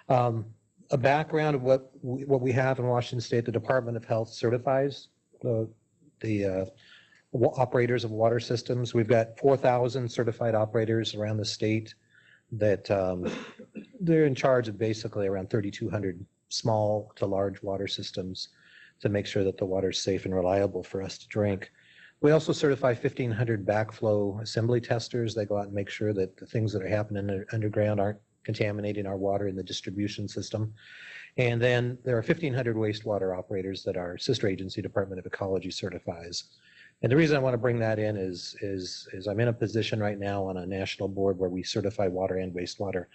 A background of what we have in Washington State, the Department of Health certifies the operators of water systems. We've got 4,000 certified operators around the state that they're in charge of basically around 3,200 small to large water systems to make sure that the water is safe and reliable for us to drink. We also certify 1,500 backflow assembly testers. They go out and make sure that the things that are happening underground aren't contaminating our water in the distribution system. And then there are 1,500 wastewater operators that our sister agency, Department of Ecology, certifies. And the reason I want to bring that in is I'm in a position right now on a national board where we certify water and wastewater.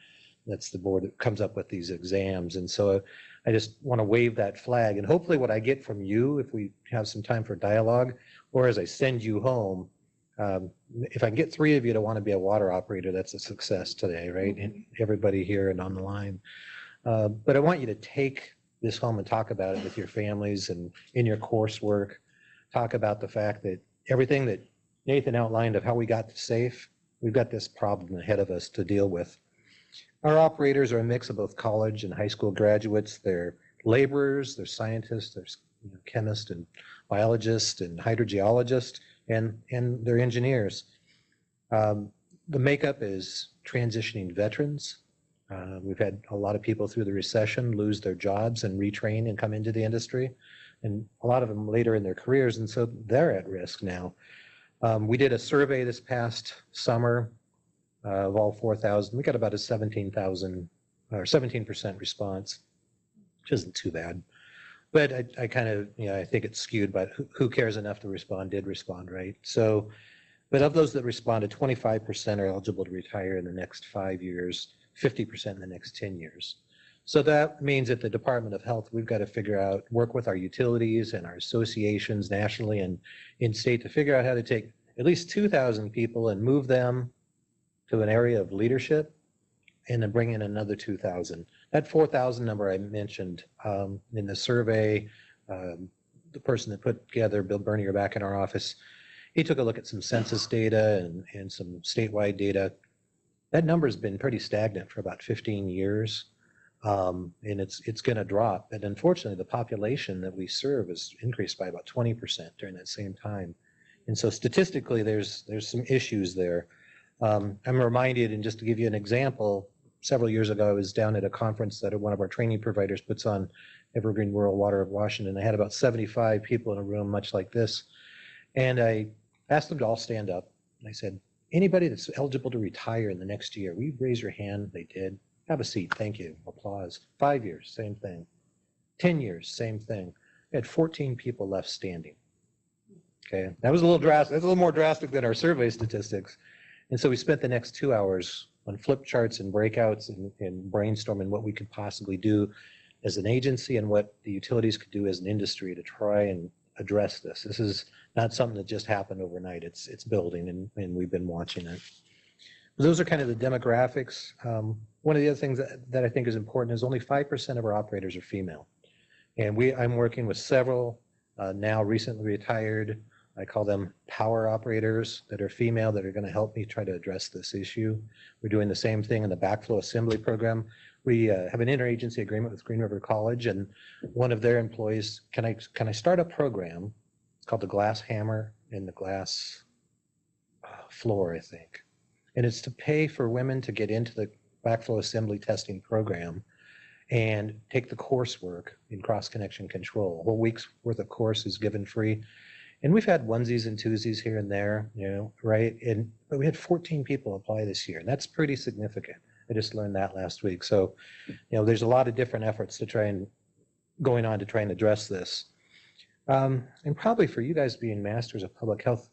That's the board that comes up with these exams. And so I just want to wave that flag. And hopefully what I get from you, if we have some time for dialogue, or as I send you home, if I can get 3 of you to want to be a water operator, that's a success today, right? And everybody here and on the line. But I want you to take this home and talk about it with your families and in your coursework. Talk about the fact that everything that Nathan outlined of how we got to safe, we've got this problem ahead of us to deal with. Our operators are a mix of both college and high school graduates. They're laborers, they're scientists, there's chemists and biologists and hydrogeologists, and they're engineers. The makeup is transitioning veterans. We've had a lot of people through the recession lose their jobs and retrain and come into the industry. And a lot of them later in their careers, and so they're at risk now. We did a survey this past summer of all 4,000. We got about a 17,000 or 17% response, which isn't too bad. But I kind of, I think it's skewed, but who cares enough to respond did respond, right? So, but of those that responded, 25% are eligible to retire in the next 5 years, 50% in the next 10 years. So that means at the Department of Health, we've got to figure out, work with our utilities and our associations nationally and in state to figure out how to take at least 2,000 people and move them to an area of leadership and then bring in another 2,000. That 4,000 number I mentioned in the survey, the person that put together, Bill Bernier back in our office, he took a look at some census data and some statewide data. That number has been pretty stagnant for about 15 years. And it's going to drop. And unfortunately, the population that we serve has increased by about 20% during that same time. And so statistically, there's some issues there. I'm reminded, and just to give you an example, several years ago, I was down at a conference that one of our training providers puts on, Evergreen Rural Water of Washington. I had about 75 people in a room much like this. And I asked them to all stand up. And I said, anybody that's eligible to retire in the next year, will you raise your hand? They did. Have a seat. Thank you. Applause. 5 years, same thing. 10 years, same thing. I had 14 people left standing. Okay, that was a little drastic. That's a little more drastic than our survey statistics. And so we spent the next 2 hours on flip charts and breakouts and brainstorming what we could possibly do as an agency and what the utilities could do as an industry to try and address this. This is not something that just happened overnight. It's building, and we've been watching it. Those are kind of the demographics. One of the other things that I think is important is only 5% of our operators are female. And I'm working with several now recently retired, I call them power operators that are female that are going to help me try to address this issue. We're doing the same thing in the backflow assembly program. We have an interagency agreement with Green River College, and one of their employees, can I start a program? It's called the Glass Hammer and the Glass Floor, I think. And it's to pay for women to get into the backflow assembly testing program and take the coursework in cross-connection control. A whole week's worth of course is given free. And we've had onesies and twosies here and there, right? But we had 14 people apply this year, and that's pretty significant. I just learned that last week. So, there's a lot of different efforts going on to try and address this. And probably for you guys being masters of public health,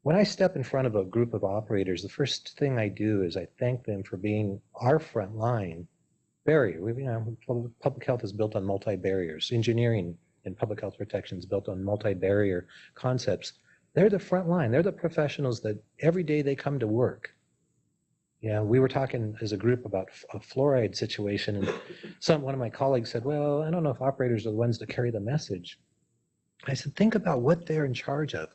when I step in front of a group of operators, the first thing I do is I thank them for being our front line barrier. Public health is built on multi-barriers. Engineering and public health protection is built on multi-barrier concepts. They're the front line. They're the professionals that every day they come to work. We were talking as a group about a fluoride situation, and one of my colleagues said, well, I don't know if operators are the ones to carry the message. I said, think about what they're in charge of,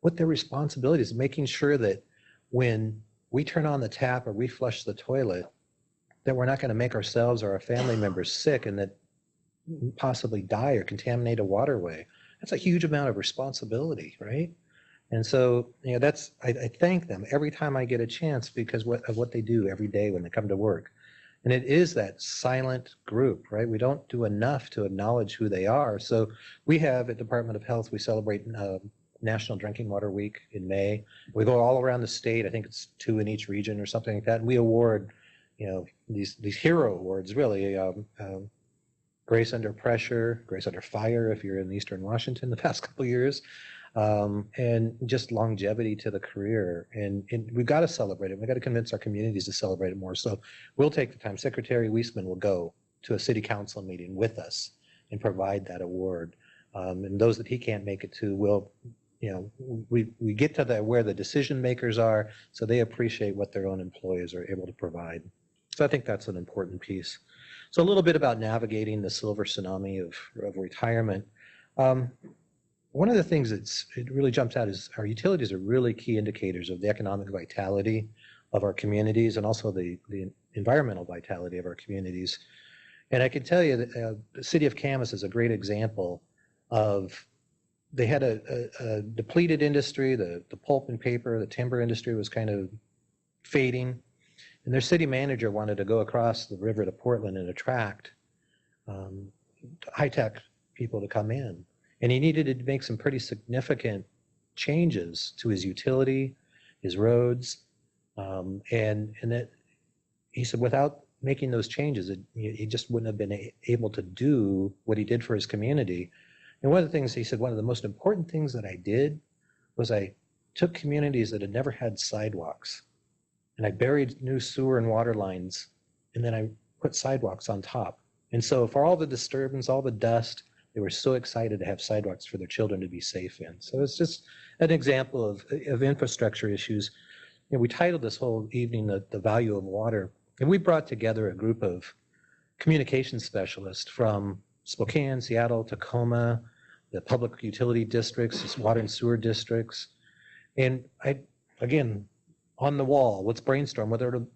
what their responsibility is, making sure that when we turn on the tap or we flush the toilet, that we're not going to make ourselves or our family members sick and that possibly die or contaminate a waterway. That's a huge amount of responsibility, right? And so, I thank them every time I get a chance because of what they do every day when they come to work. And it is that silent group, right? We don't do enough to acknowledge who they are. So we have at Department of Health, we celebrate National Drinking Water Week in May. We go all around the state. I think it's 2 in each region or something like that. And we award, these hero awards, really. Grace Under Pressure, Grace Under Fire if you're in Eastern Washington the past couple of years, and just longevity to the career. And we've got to celebrate it. We've got to convince our communities to celebrate it more. So we'll take the time. Secretary Weisman will go to a city council meeting with us and provide that award. And those that he can't make it to will, we get to where the decision makers are so they appreciate what their own employees are able to provide. So I think that's an important piece. So a little bit about navigating the silver tsunami of retirement. One of the things it really jumps out is our utilities are really key indicators of the economic vitality of our communities and also the environmental vitality of our communities. And I can tell you that the city of Camas is a great example of, they had a depleted industry, the pulp and paper, the timber industry was kind of fading. And their city manager wanted to go across the river to Portland and attract high-tech people to come in. And he needed to make some pretty significant changes to his utility, his roads, and that he said without making those changes, he just wouldn't have been able to do what he did for his community. And one of the things he said, one of the most important things that I did was I took communities that had never had sidewalks, and I buried new sewer and water lines, and then I put sidewalks on top. And so for all the disturbance, all the dust, they were so excited to have sidewalks for their children to be safe in. So it's just an example of infrastructure issues. We titled this whole evening the value of water, and we brought together a group of communication specialists from Spokane, Seattle, Tacoma, the public utility districts, water and sewer districts. And again, on the wall, let's brainstorm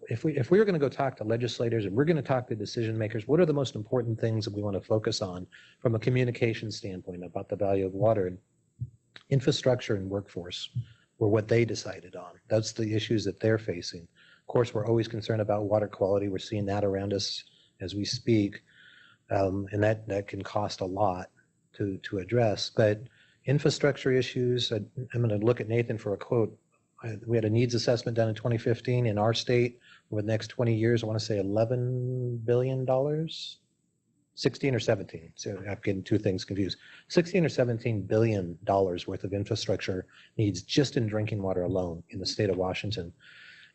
if we were going to go talk to legislators and we're going to talk to decision makers, what are the most important things that we want to focus on from a communication standpoint about the value of water? And infrastructure and workforce were what they decided on. That's the issues that they're facing. Of course, we're always concerned about water quality. We're seeing that around us as we speak, and that can cost a lot to address. But infrastructure issues, I'm going to look at Nathan for a quote. We had a needs assessment done in 2015 in our state. Over the next 20 years, I want to say $11 billion, 16 or 17. So I'm getting two things confused. 16 or 17 billion dollars worth of infrastructure needs just in drinking water alone in the state of Washington.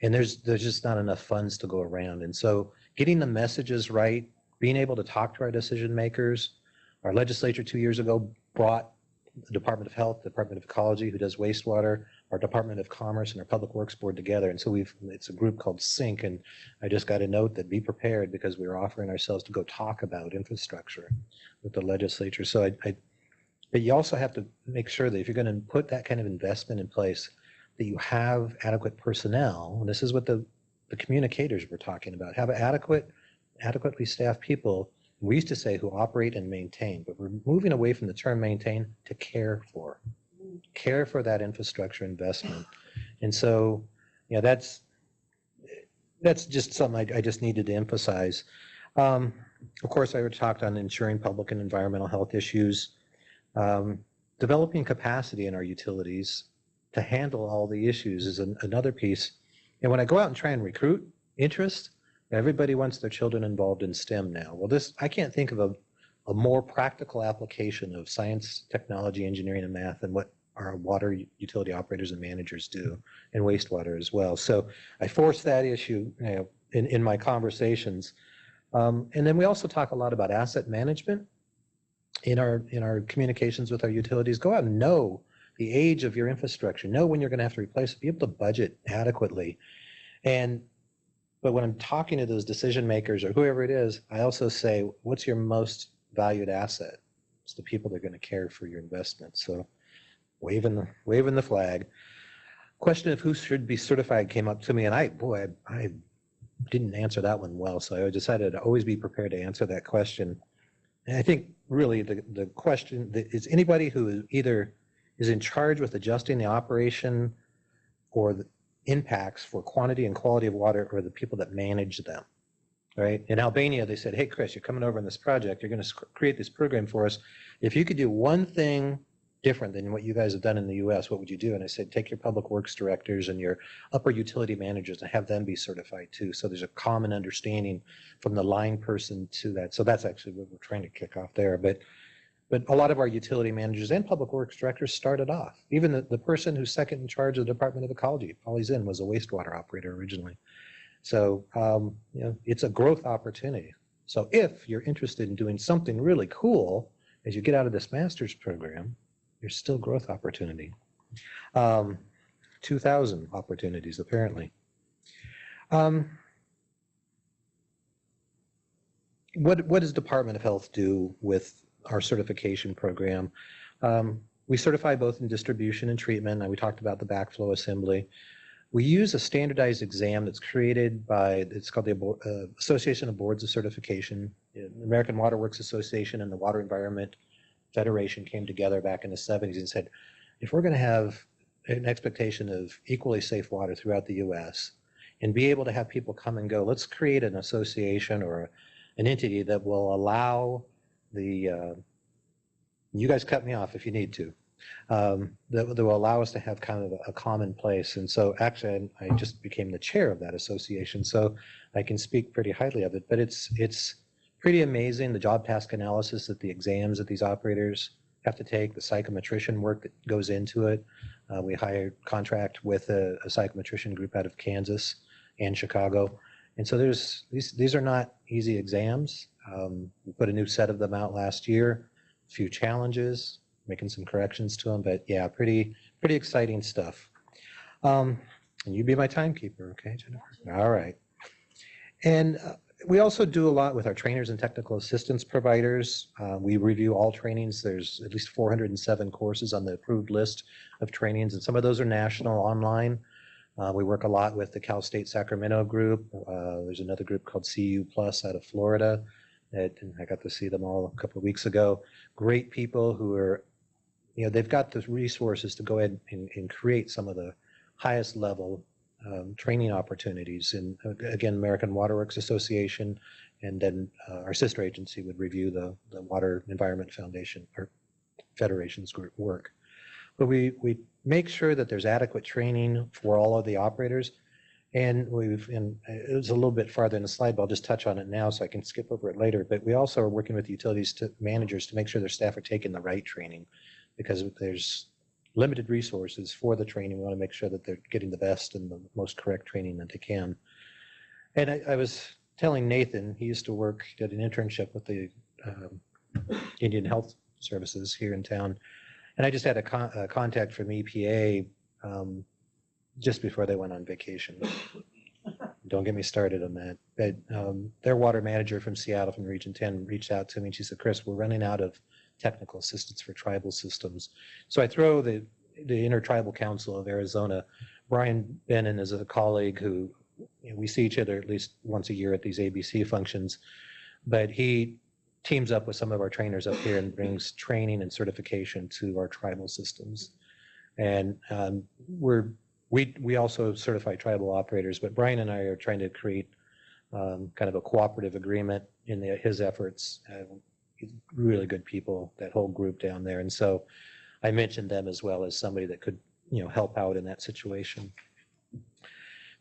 And there's just not enough funds to go around. And so getting the messages right, being able to talk to our decision makers. Our legislature 2 years ago brought the Department of Health, the Department of Ecology, who does wastewater, our Department of Commerce, and our Public Works Board together. And so it's a group called SYNC, and I just got a note that be prepared because we were offering ourselves to go talk about infrastructure with the legislature. So but you also have to make sure that if you're going to put that kind of investment in place, that you have adequate personnel. And this is what the communicators were talking about. Have adequately staffed people. We used to say who operate and maintain, but we're moving away from the term maintain to care for that infrastructure investment. And so, yeah, that's just something I just needed to emphasize. Of course, I talked on ensuring public and environmental health issues, developing capacity in our utilities to handle all the issues is another piece. And when I go out and try and recruit interest, everybody wants their children involved in STEM now. Well, I can't think of a more practical application of science, technology, engineering, and math than what our water utility operators and managers do, and wastewater as well. So I force that issue in my conversations. And then we also talk a lot about asset management in our communications with our utilities. Go out and know the age of your infrastructure. Know when you're going to have to replace it. Be able to budget adequately. But when I'm talking to those decision makers or whoever it is, I also say, what's your most valued asset? It's the people that are going to care for your investment. So waving the flag. Question of who should be certified came up to me, and I didn't answer that one well, so I decided to always be prepared to answer that question. And I think really the question is anybody who either is in charge with adjusting the operation or the impacts for quantity and quality of water, or the people that manage them, right? In Albania, they said, hey, Chris, you're coming over on this project. You're going to create this program for us. If you could do one thing different than what you guys have done in the US, what would you do? And I said, take your public works directors and your upper utility managers and have them be certified too. So there's a common understanding from the line person to that. So that's actually what we're trying to kick off there. But a lot of our utility managers and public works directors started off. Even the person who's second in charge of the Department of Ecology, Polly Zinn, was a wastewater operator originally. So it's a growth opportunity. So if you're interested in doing something really cool as you get out of this master's program, there's still growth opportunity. 2,000 opportunities apparently. What does Department of Health do with our certification program? We certify both in distribution and treatment. And we talked about the backflow assembly. We use a standardized exam that's created by, it's called the Association of Boards of Certification. The American Water Works Association and the Water Environment Federation came together back in the 70s and said, if we're going to have an expectation of equally safe water throughout the US and be able to have people come and go, let's create an association or an entity that will allow you guys cut me off if you need to, that will allow us to have kind of a common place. And so actually I just became the chair of that association, so I can speak pretty highly of it. But it's pretty amazing, the job task analysis that the exams that these operators have to take, the psychometrician work that goes into it. We hired contract with a psychometrician group out of Kansas and Chicago. And so these are not easy exams. We put a new set of them out last year, a few challenges, making some corrections to them, but yeah, pretty exciting stuff. And you be my timekeeper, okay, Jennifer? All right. And we also do a lot with our trainers and technical assistance providers. We review all trainings. There's at least 407 courses on the approved list of trainings, and some of those are national online. We work a lot with the Cal State Sacramento group. There's another group called CU Plus out of Florida. And I got to see them all a couple of weeks ago. Great people who are, they've got the resources to go ahead and create some of the highest level training opportunities. And again, American Water Works Association, and then our sister agency would review the Water Environment Foundation or Federation's group work. But we make sure that there's adequate training for all of the operators. And it was a little bit farther in the slide, but I'll just touch on it now so I can skip over it later. But we also are working with utilities managers to make sure their staff are taking the right training, because there's limited resources for the training. We want to make sure that they're getting the best and the most correct training that they can. And I was telling Nathan, he used to work, he did an internship with the Indian Health Services here in town. And I just had a contact from EPA just before they went on vacation. Don't get me started on that. But their water manager from Seattle, from Region 10, reached out to me and she said, Chris, we're running out of technical assistance for tribal systems. So I throw the Intertribal Council of Arizona. Brian Bennon is a colleague who, we see each other at least once a year at these ABC functions, but he teams up with some of our trainers up here and brings training and certification to our tribal systems. And we also certify tribal operators, but Brian and I are trying to create kind of a cooperative agreement in his efforts. Really good people, that whole group down there. And so I mentioned them as well as somebody that could, help out in that situation.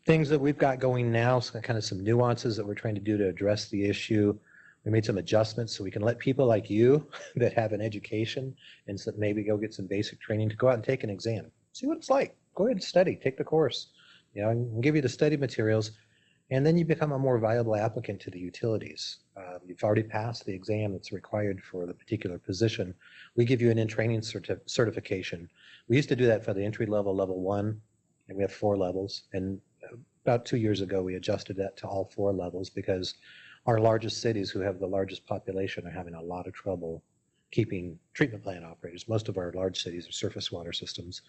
Things that we've got going now, so kind of some nuances that we're trying to do to address the issue. We made some adjustments so we can let people like you that have an education and so maybe go get some basic training to go out and take an exam. See what it's like. Go ahead and study, take the course. I'll give you the study materials, and then you become a more viable applicant to the utilities. You've already passed the exam that's required for the particular position. We give you an in-training certification. We used to do that for the entry level, level 1, and we have 4 levels. And about 2 years ago, we adjusted that to all 4 levels because our largest cities, who have the largest population, are having a lot of trouble keeping treatment plant operators. Most of our large cities are surface water systems.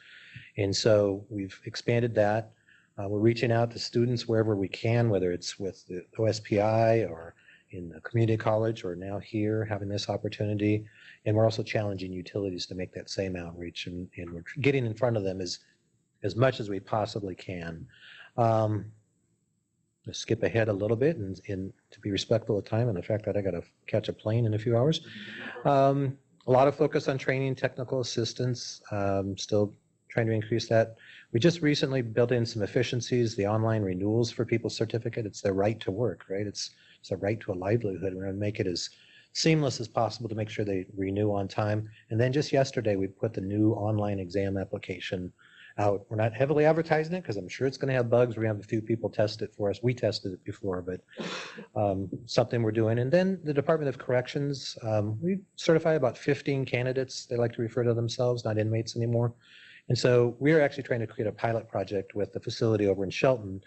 And so we've expanded that. We're reaching out to students wherever we can, whether it's with the OSPI or in the community college or now here having this opportunity. And we're also challenging utilities to make that same outreach, and we're getting in front of them as much as we possibly can. Let's skip ahead a little bit and to be respectful of time and the fact that I got to catch a plane in a few hours. A lot of focus on training, technical assistance, still trying to increase that. We just recently built in some efficiencies, the online renewals for people's certificate. It's their right to work, right? It's a right to a livelihood. We're going to make it as seamless as possible to make sure they renew on time. And then just yesterday, we put the new online exam application out. We're not heavily advertising it because I'm sure it's going to have bugs. We're going to have a few people test it for us. We tested it before, but something we're doing. And then the Department of Corrections, we certify about 15 candidates. They like to refer to themselves, not inmates anymore. And so we're actually trying to create a pilot project with the facility over in Shelton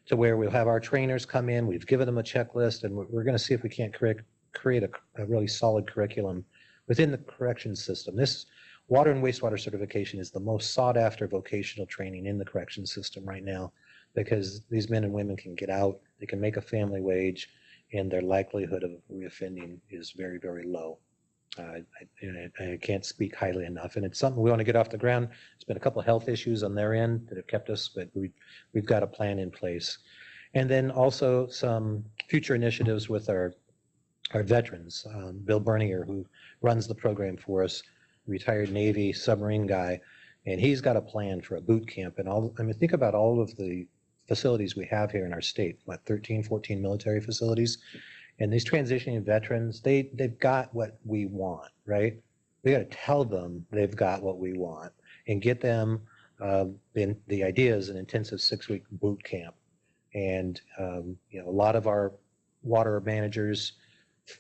to where we'll have our trainers come in. We've given them a checklist, and we're going to see if we can't create a really solid curriculum within the corrections system. This water and wastewater certification is the most sought after vocational training in the corrections system right now, because these men and women can get out, they can make a family wage, and their likelihood of reoffending is very, very low. I can't speak highly enough, and it's something we want to get off the ground. There's been a couple of health issues on their end that have kept us, but we've got a plan in place. And then also some future initiatives with our veterans. Bill Bernier, who runs the program for us, retired Navy submarine guy, and he's got a plan for a boot camp. And think about all of the facilities we have here in our state, 13, 14 military facilities. And these transitioning veterans, they've got what we want, right? We got to tell them they've got what we want and get them. The idea is an intensive 6-week boot camp. And a lot of our water managers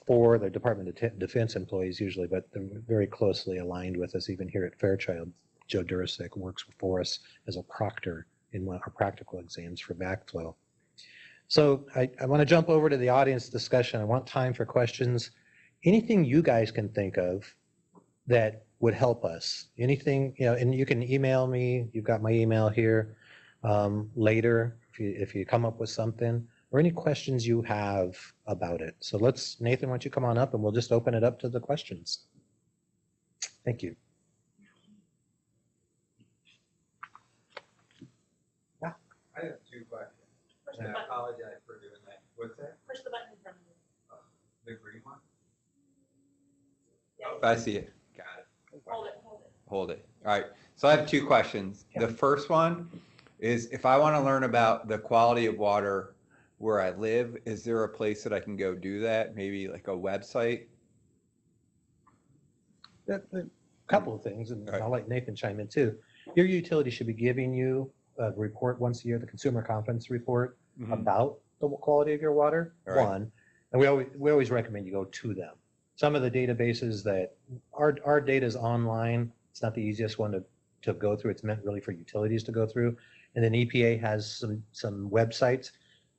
for the Department of Defense employees usually, but they're very closely aligned with us even here at Fairchild. Joe Durasek works for us as a proctor in one of our practical exams for backflow. So I want to jump over to the audience discussion. I want time for questions. Anything you guys can think of that would help us. Anything, and you can email me. You've got my email here later if you come up with something, or any questions you have about it. So Nathan, why don't you come on up and we'll just open it up to the questions. Thank you. I have 2 I apologize for doing that. What's that? Push the button in front of you. The green one? Yes. Oh, I see it. Got it. Hold it, hold it. Hold it. All right. So I have two questions. The first one is if I want to learn about the quality of water where I live, is there a place that I can go do that? Maybe like a website? A couple of things, and Right. I'll let Nathan chime in too. Your utility should be giving you a report once a year, the consumer confidence report Mhm. about the quality of your water, All right. one. And we always recommend you go to them. Some of the databases that our data is online. It's not the easiest one to go through. It's meant really for utilities to go through. And then EPA has some websites,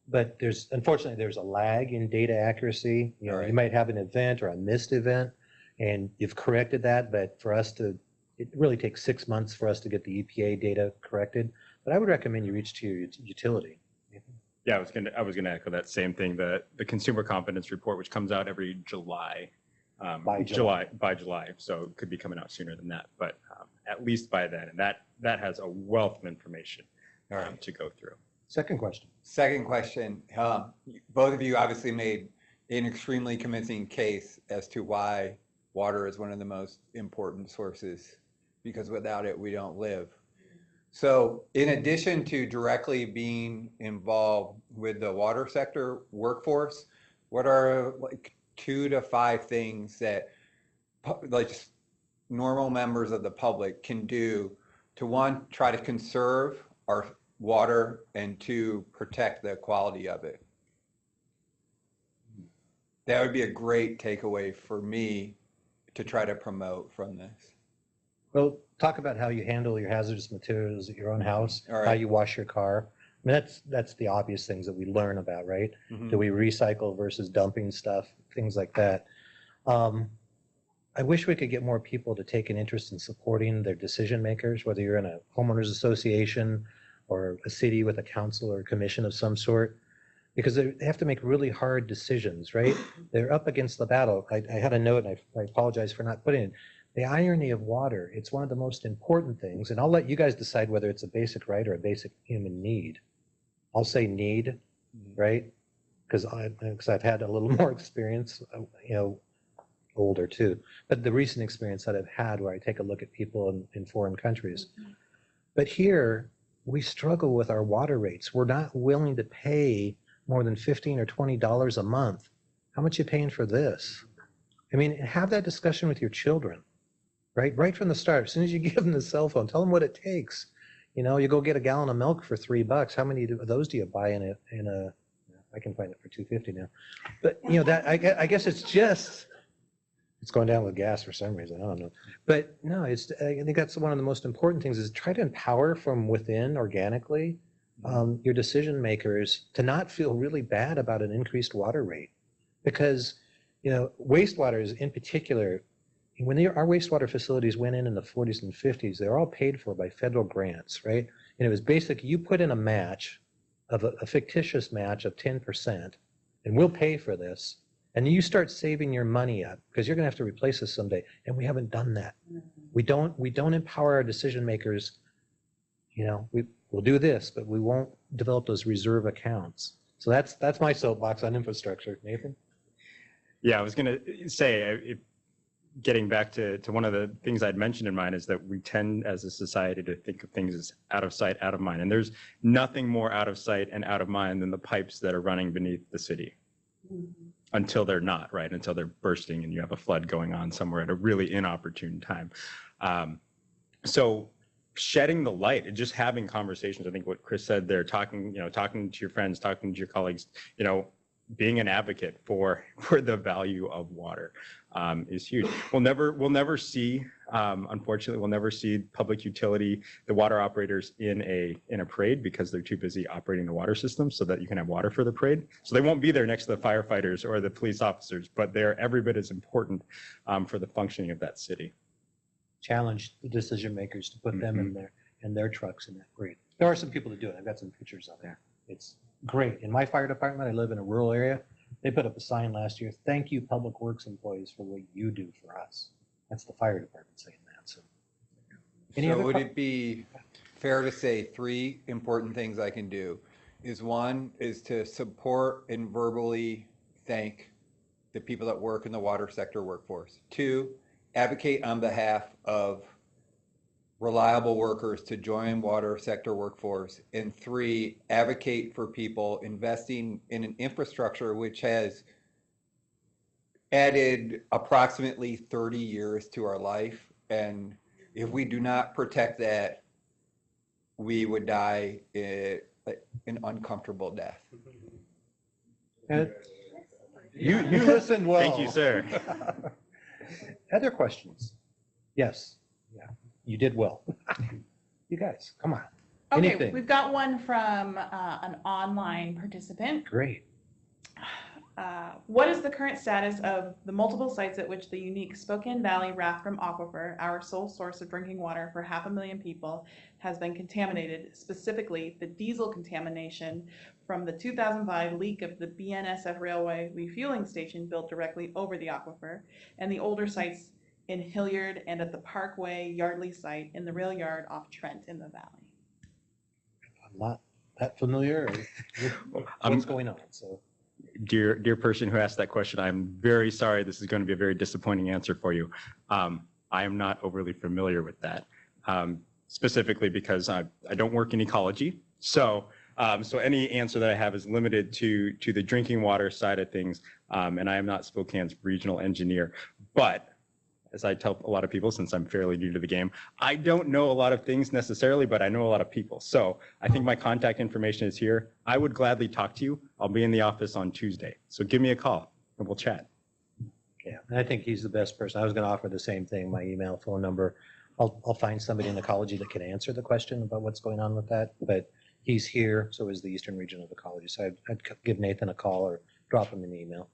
but unfortunately there's a lag in data accuracy. You know, Right. you might have an event or a missed event, and you've corrected that, but it really takes 6 months for us to get the EPA data corrected. But I would recommend you reach to your utility. Yeah, I was gonna echo that same thing. The consumer confidence report, which comes out every July, By July. So it could be coming out sooner than that, but at least by then, and that has a wealth of information All right. to go through. Second question. Second question. Both of you obviously made an extremely convincing case as to why water is one of the most important sources, because without it, we don't live. So in addition to directly being involved with the water sector workforce, what are like 2 to 5 things that like just normal members of the public can do to, one, try to conserve our water, and 2, protect the quality of it? That would be a great takeaway for me to try to promote from this. Well, talk about how you handle your hazardous materials at your own house, All right. how you wash your car. I mean, that's the obvious things that we learn about, right? Mhm. Do we recycle versus dumping stuff, things like that. I wish we could get more people to take an interest in supporting their decision makers, whether you're in a homeowners association or a city with a council or a commission of some sort, because they have to make really hard decisions, right? They're up against the battle. I had a note, and I apologize for not putting it. The irony of water, it's one of the most important things, and I'll let you guys decide whether it's a basic right or a basic human need. I'll say need, right? Because I've had a little more experience, older too, but the recent experience that I've had where I take a look at people in foreign countries. But here, we struggle with our water rates. We're not willing to pay more than $15 or $20 a month. How much are you paying for this? I mean, have that discussion with your children, right? Right from the start. As soon as you give them the cell phone, tell them what it takes. You know, you go get a gallon of milk for $3. How many of those do you buy in a I can find it for $2.50 now. But that I guess it's going down with gas for some reason. I don't know. But no, I think that's one of the most important things is try to empower from within organically your decision makers to not feel really bad about an increased water rate. Because, wastewater is in particular, when our wastewater facilities went in the 40s and 50s, they were all paid for by federal grants, right? And it was basically you put in a match of a fictitious match of 10%, and we'll pay for this. And you start saving your money up because you're going to have to replace this someday. And we haven't done that. We don't empower our decision makers. We'll do this, but we won't develop those reserve accounts. So that's my soapbox on infrastructure. Nathan? Yeah, I was going to say, getting back to one of the things I'd mentioned in mine is that we tend as a society to think of things as out of sight, out of mind. And there's nothing more out of sight and out of mind than the pipes that are running beneath the city. Until they're not, right? Until they're bursting and you have a flood going on somewhere at a really inopportune time. So shedding the light and just having conversations, I think what Chris said there, talking to your friends, talking to your colleagues, being an advocate for the value of water is huge. We'll never see, unfortunately, we'll never see public utility, the water operators in a parade because they're too busy operating the water system so that you can have water for the parade. So they won't be there next to the firefighters or the police officers, but they're every bit as important for the functioning of that city. Challenge the decision makers to put them in their trucks in that parade. There are some people that do it. I've got some pictures of it. It's great. In my fire department, I live in a rural area. They put up a sign last year, "Thank you, public works employees, for what you do for us." That's the fire department saying that. So would it be fair to say 3 important things I can do? is one is to support and verbally thank the people that work in the water sector workforce. Two, advocate on behalf of reliable workers to join water sector workforce. And three, advocate for people investing in an infrastructure which has added approximately 30 years to our life. And if we do not protect that, we would die an uncomfortable death. Ed, you listened well. Thank you, sir. Other questions? Yes. Yeah, you did well. You guys, come on. Okay, Anything? we've got one from an online participant. Great. What is the current status of the multiple sites at which the unique Spokane Valley Raft from Aquifer, our sole source of drinking water for 500,000 people, has been contaminated, specifically the diesel contamination from the 2005 leak of the BNSF Railway refueling station built directly over the aquifer, and the older sites in Hilliard and at the Parkway Yardley site in the rail yard off Trent in the valley? I'm not that familiar with what's going on, so. Dear person who asked that question, I'm very sorry. This is going to be a very disappointing answer for you. I am not overly familiar with that, specifically because I don't work in ecology. So any answer that I have is limited to the drinking water side of things, and I am not Spokane's regional engineer. But as I tell a lot of people, since I'm fairly new to the game, I don't know a lot of things necessarily, but I know a lot of people. So I think my contact information is here. I would gladly talk to you. I'll be in the office on Tuesday. So give me a call and we'll chat. Yeah, and I think he's the best person. I was going to offer the same thing, my email, phone number. I'll find somebody in ecology that can answer the question about what's going on with that. But he's here, so is the Eastern Region of Ecology. So I'd give Nathan a call or drop him an email.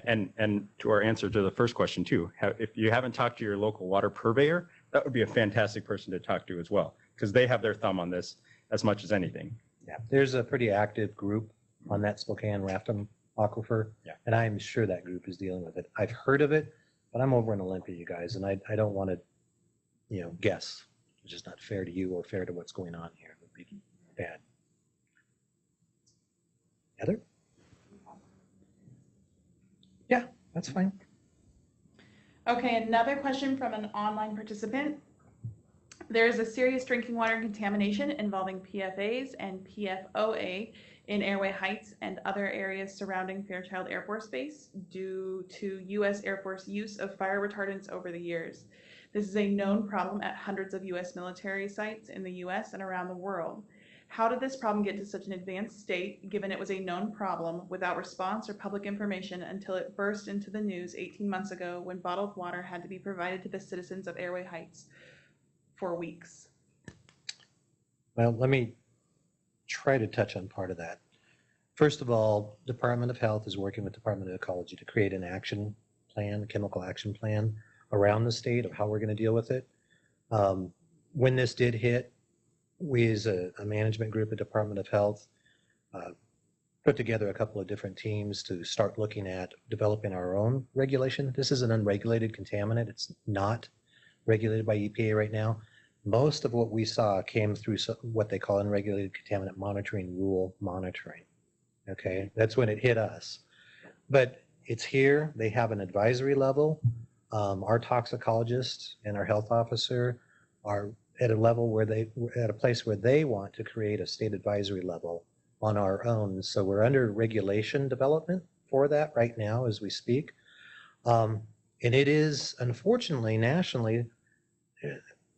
And to our answer to the first question too, if you haven't talked to your local water purveyor, that would be a fantastic person to talk to as well, because they have their thumb on this as much as anything. Yeah, there's a pretty active group on that Spokane Rafton Aquifer, Yeah. and I'm sure that group is dealing with it. I've heard of it, but I'm over in Olympia, you guys, and I don't want to, guess. It's just not fair to you or fair to what's going on here. It would be bad. Heather? Yeah, that's fine. Okay, another question from an online participant. There is a serious drinking water contamination involving PFAs and PFOA in Airway Heights and other areas surrounding Fairchild Air Force Base due to U.S. Air Force use of fire retardants over the years. This is a known problem at hundreds of U.S. military sites in the U.S. and around the world. How did this problem get to such an advanced state, given it was a known problem, without response or public information until it burst into the news 18 months ago when bottled water had to be provided to the citizens of Airway Heights for weeks? Well, let me try to touch on part of that. First of all, Department of Health is working with Department of Ecology to create an action plan, a chemical action plan around the state of how we're going to deal with it. When this did hit, we as a management group at Department of Health put together a couple of different teams to start looking at developing our own regulation. This is an unregulated contaminant. It's not regulated by EPA right now. Most of what we saw came through what they call unregulated contaminant monitoring rule monitoring. Okay, that's when it hit us. But it's here. They have an advisory level. Our toxicologist and our health officer are at a level where at a place where they want to create a state advisory level on our own. So we're under regulation development for that right now as we speak. And it is, unfortunately, nationally,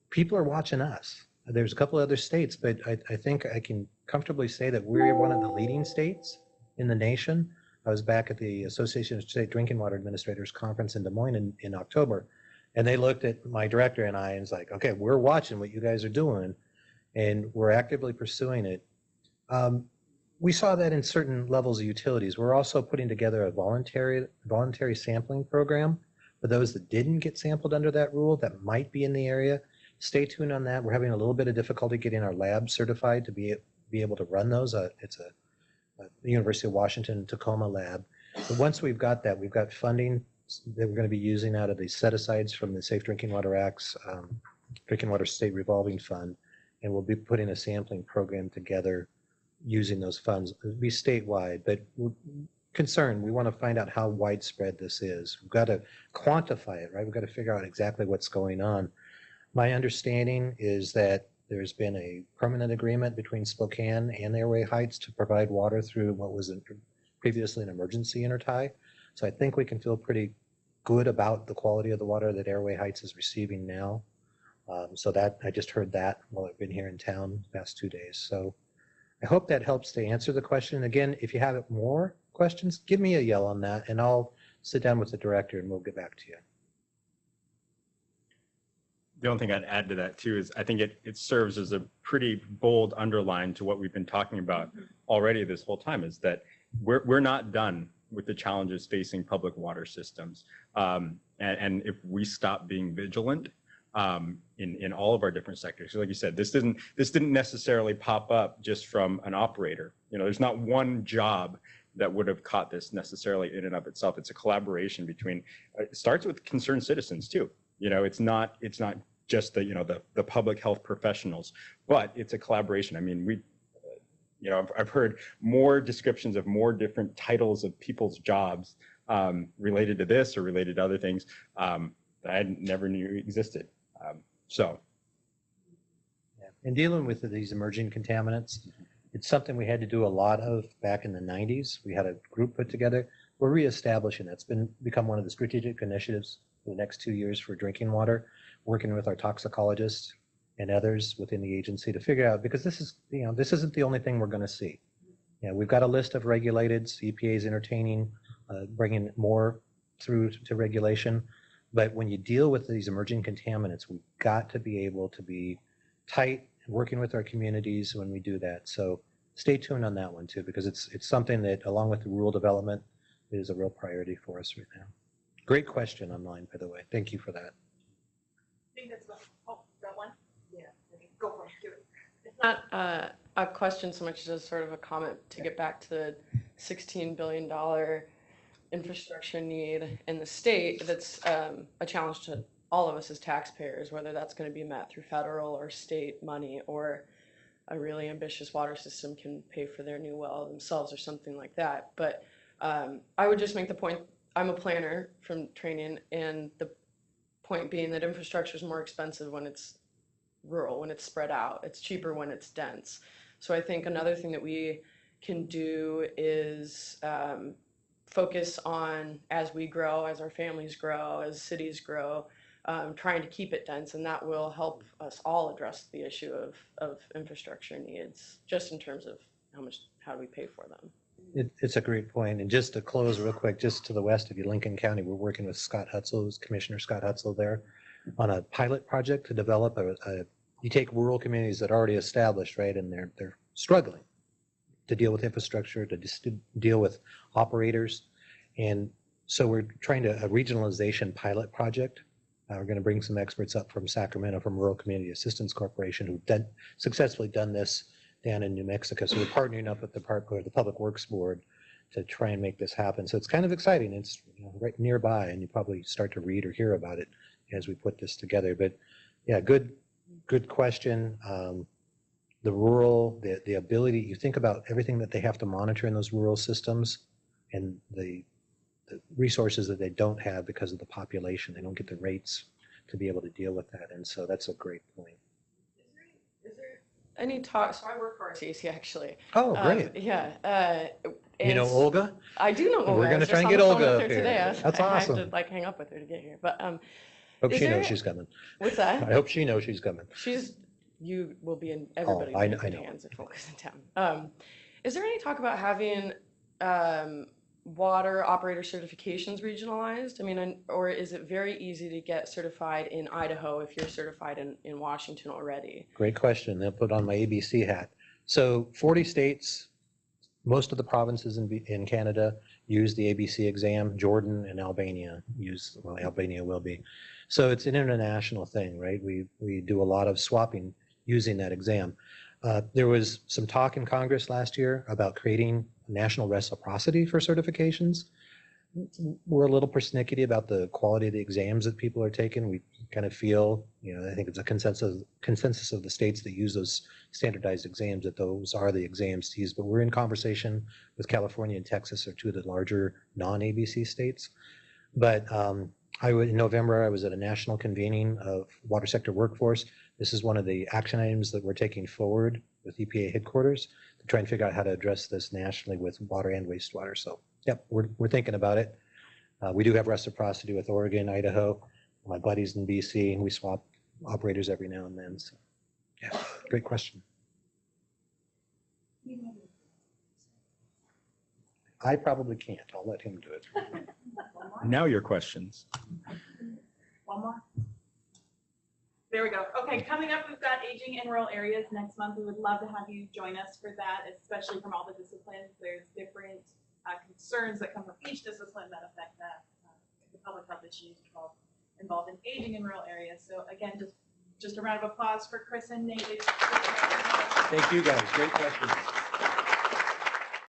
people are watching us. There's a couple other states, but I think I can comfortably say that we're one of the leading states in the nation. I was back at the Association of State Drinking Water Administrators Conference in Des Moines in October. And they looked at my director and I and was like, okay, we're watching what you guys are doing and we're actively pursuing it. We saw that in certain levels of utilities. We're also putting together a voluntary sampling program for those that didn't get sampled under that rule that might be in the area. Stay tuned on that. We're having a little bit of difficulty getting our lab certified to be able to run those. It's a University of Washington Tacoma lab. But once we've got that, we've got funding that we're going to be using out of the set-asides from the Safe Drinking Water Act's Drinking Water State Revolving Fund, and we'll be putting a sampling program together using those funds. It'd be statewide, but we're concerned. We want to find out how widespread this is. We've got to quantify it, right? We've got to figure out exactly what's going on. My understanding is that there's been a permanent agreement between Spokane and Airway Heights to provide water through what was previously an emergency intertie. So I think we can feel pretty good about the quality of the water that Airway Heights is receiving now. So that I just heard that while I've been here in town the past 2 days. So I hope that helps to answer the question. Again, if you have more questions, give me a yell on that and I'll sit down with the director and we'll get back to you. The only thing I'd add to that too is I think it serves as a pretty bold underline to what we've been talking about already this whole time, is that we're not done with the challenges facing public water systems. And if we stop being vigilant in all of our different sectors, so like you said, this didn't necessarily pop up just from an operator. You know, there's not one job that would have caught this necessarily in and of itself. It's a collaboration between, it starts with concerned citizens too. You know, it's not just the public health professionals, but it's a collaboration. I mean, I've heard more descriptions of more different titles of people's jobs related to this or related to other things that I never knew existed. Yeah. And dealing with these emerging contaminants, it's something we had to do a lot of back in the 90s. We had a group put together. We're reestablishing that. It's become one of the strategic initiatives for the next 2 years for drinking water, working with our toxicologists and others within the agency to figure out, because this isn't the only thing we're going to see. We've got a list of regulated, EPA is entertaining, bringing more through to regulation. But when you deal with these emerging contaminants, we've got to be able to be tight and working with our communities when we do that. So stay tuned on that one too, because it's something that, along with the rural development, is a real priority for us right now. Great question online, by the way. Thank you for that. I think that's that one. Yeah, go for it. Do it. It's not a question so much as sort of a comment to get back to the $16 billion infrastructure need in the state. That's a challenge to all of us as taxpayers, whether that's going to be met through federal or state money, or a really ambitious water system can pay for their new well themselves or something like that. But I would just make the point, I'm a planner from training, and the point being that infrastructure is more expensive when it's rural, when it's spread out. It's cheaper when it's dense. So I think another thing that we can do is focus on, as we grow, as our families grow, as cities grow, trying to keep it dense, and that will help us all address the issue of infrastructure needs, just in terms of how do we pay for them. It's a great point. And just to close real quick, just to the west of you, Lincoln County, we're working with Commissioner Scott Hutzel there on a pilot project to develop you take rural communities that are already established, right, and they're struggling to deal with infrastructure, to deal with operators. And so we're trying a regionalization pilot project. We're going to bring some experts up from Sacramento, from Rural Community Assistance Corporation, who've successfully done this down in New Mexico. So we're partnering up with the Public Works Board to try and make this happen. So it's kind of exciting. It's right nearby, and you probably start to read or hear about it as we put this together. But yeah, good question. The rural, the ability, you think about everything that they have to monitor in those rural systems, and the resources that they don't have because of the population. They don't get the rates to be able to deal with that. And so that's a great point. Is there any talk? So I work for RCAC actually. Oh, great. Yeah. You know Olga? I do know Olga. We're going to try and get Olga up here. Today. That's awesome. I have to hang up with her to get here. But hope she knows she's coming. What's that? I hope she knows she's coming. You will be in everybody's hands if Olga's in town. Is there any talk about having water operator certifications regionalized? I mean, or is it very easy to get certified in Idaho if you're certified in Washington already? Great question. They'll put on my ABC hat. So 40 states, most of the provinces in Canada use the ABC exam. Jordan and Albania Albania will be. So it's an international thing, right? We do a lot of swapping using that exam. There was some talk in Congress last year about creating national reciprocity for certifications. We're a little persnickety about the quality of the exams that people are taking. We kind of feel, I think it's a consensus of the states that use those standardized exams, that those are the exams to use. But we're in conversation with California and Texas, are two of the larger non-ABC states. But in November, I was at a national convening of water sector workforce. This is one of the action items that we're taking forward with EPA headquarters to try and figure out how to address this nationally with water and wastewater. So, yep, we're thinking about it. We do have reciprocity with Oregon, Idaho, my buddies in BC, and we swap operators every now and then. So, yeah, great question. I probably can't. I'll let him do it. Now your questions. One more. There we go. Okay, coming up, we've got aging in rural areas next month. We would love to have you join us for that, especially from all the disciplines. There's different concerns that come from each discipline that affect that, the public health issues involved in aging in rural areas. So again, just a round of applause for Chris and Nate. Thank you guys. Great questions.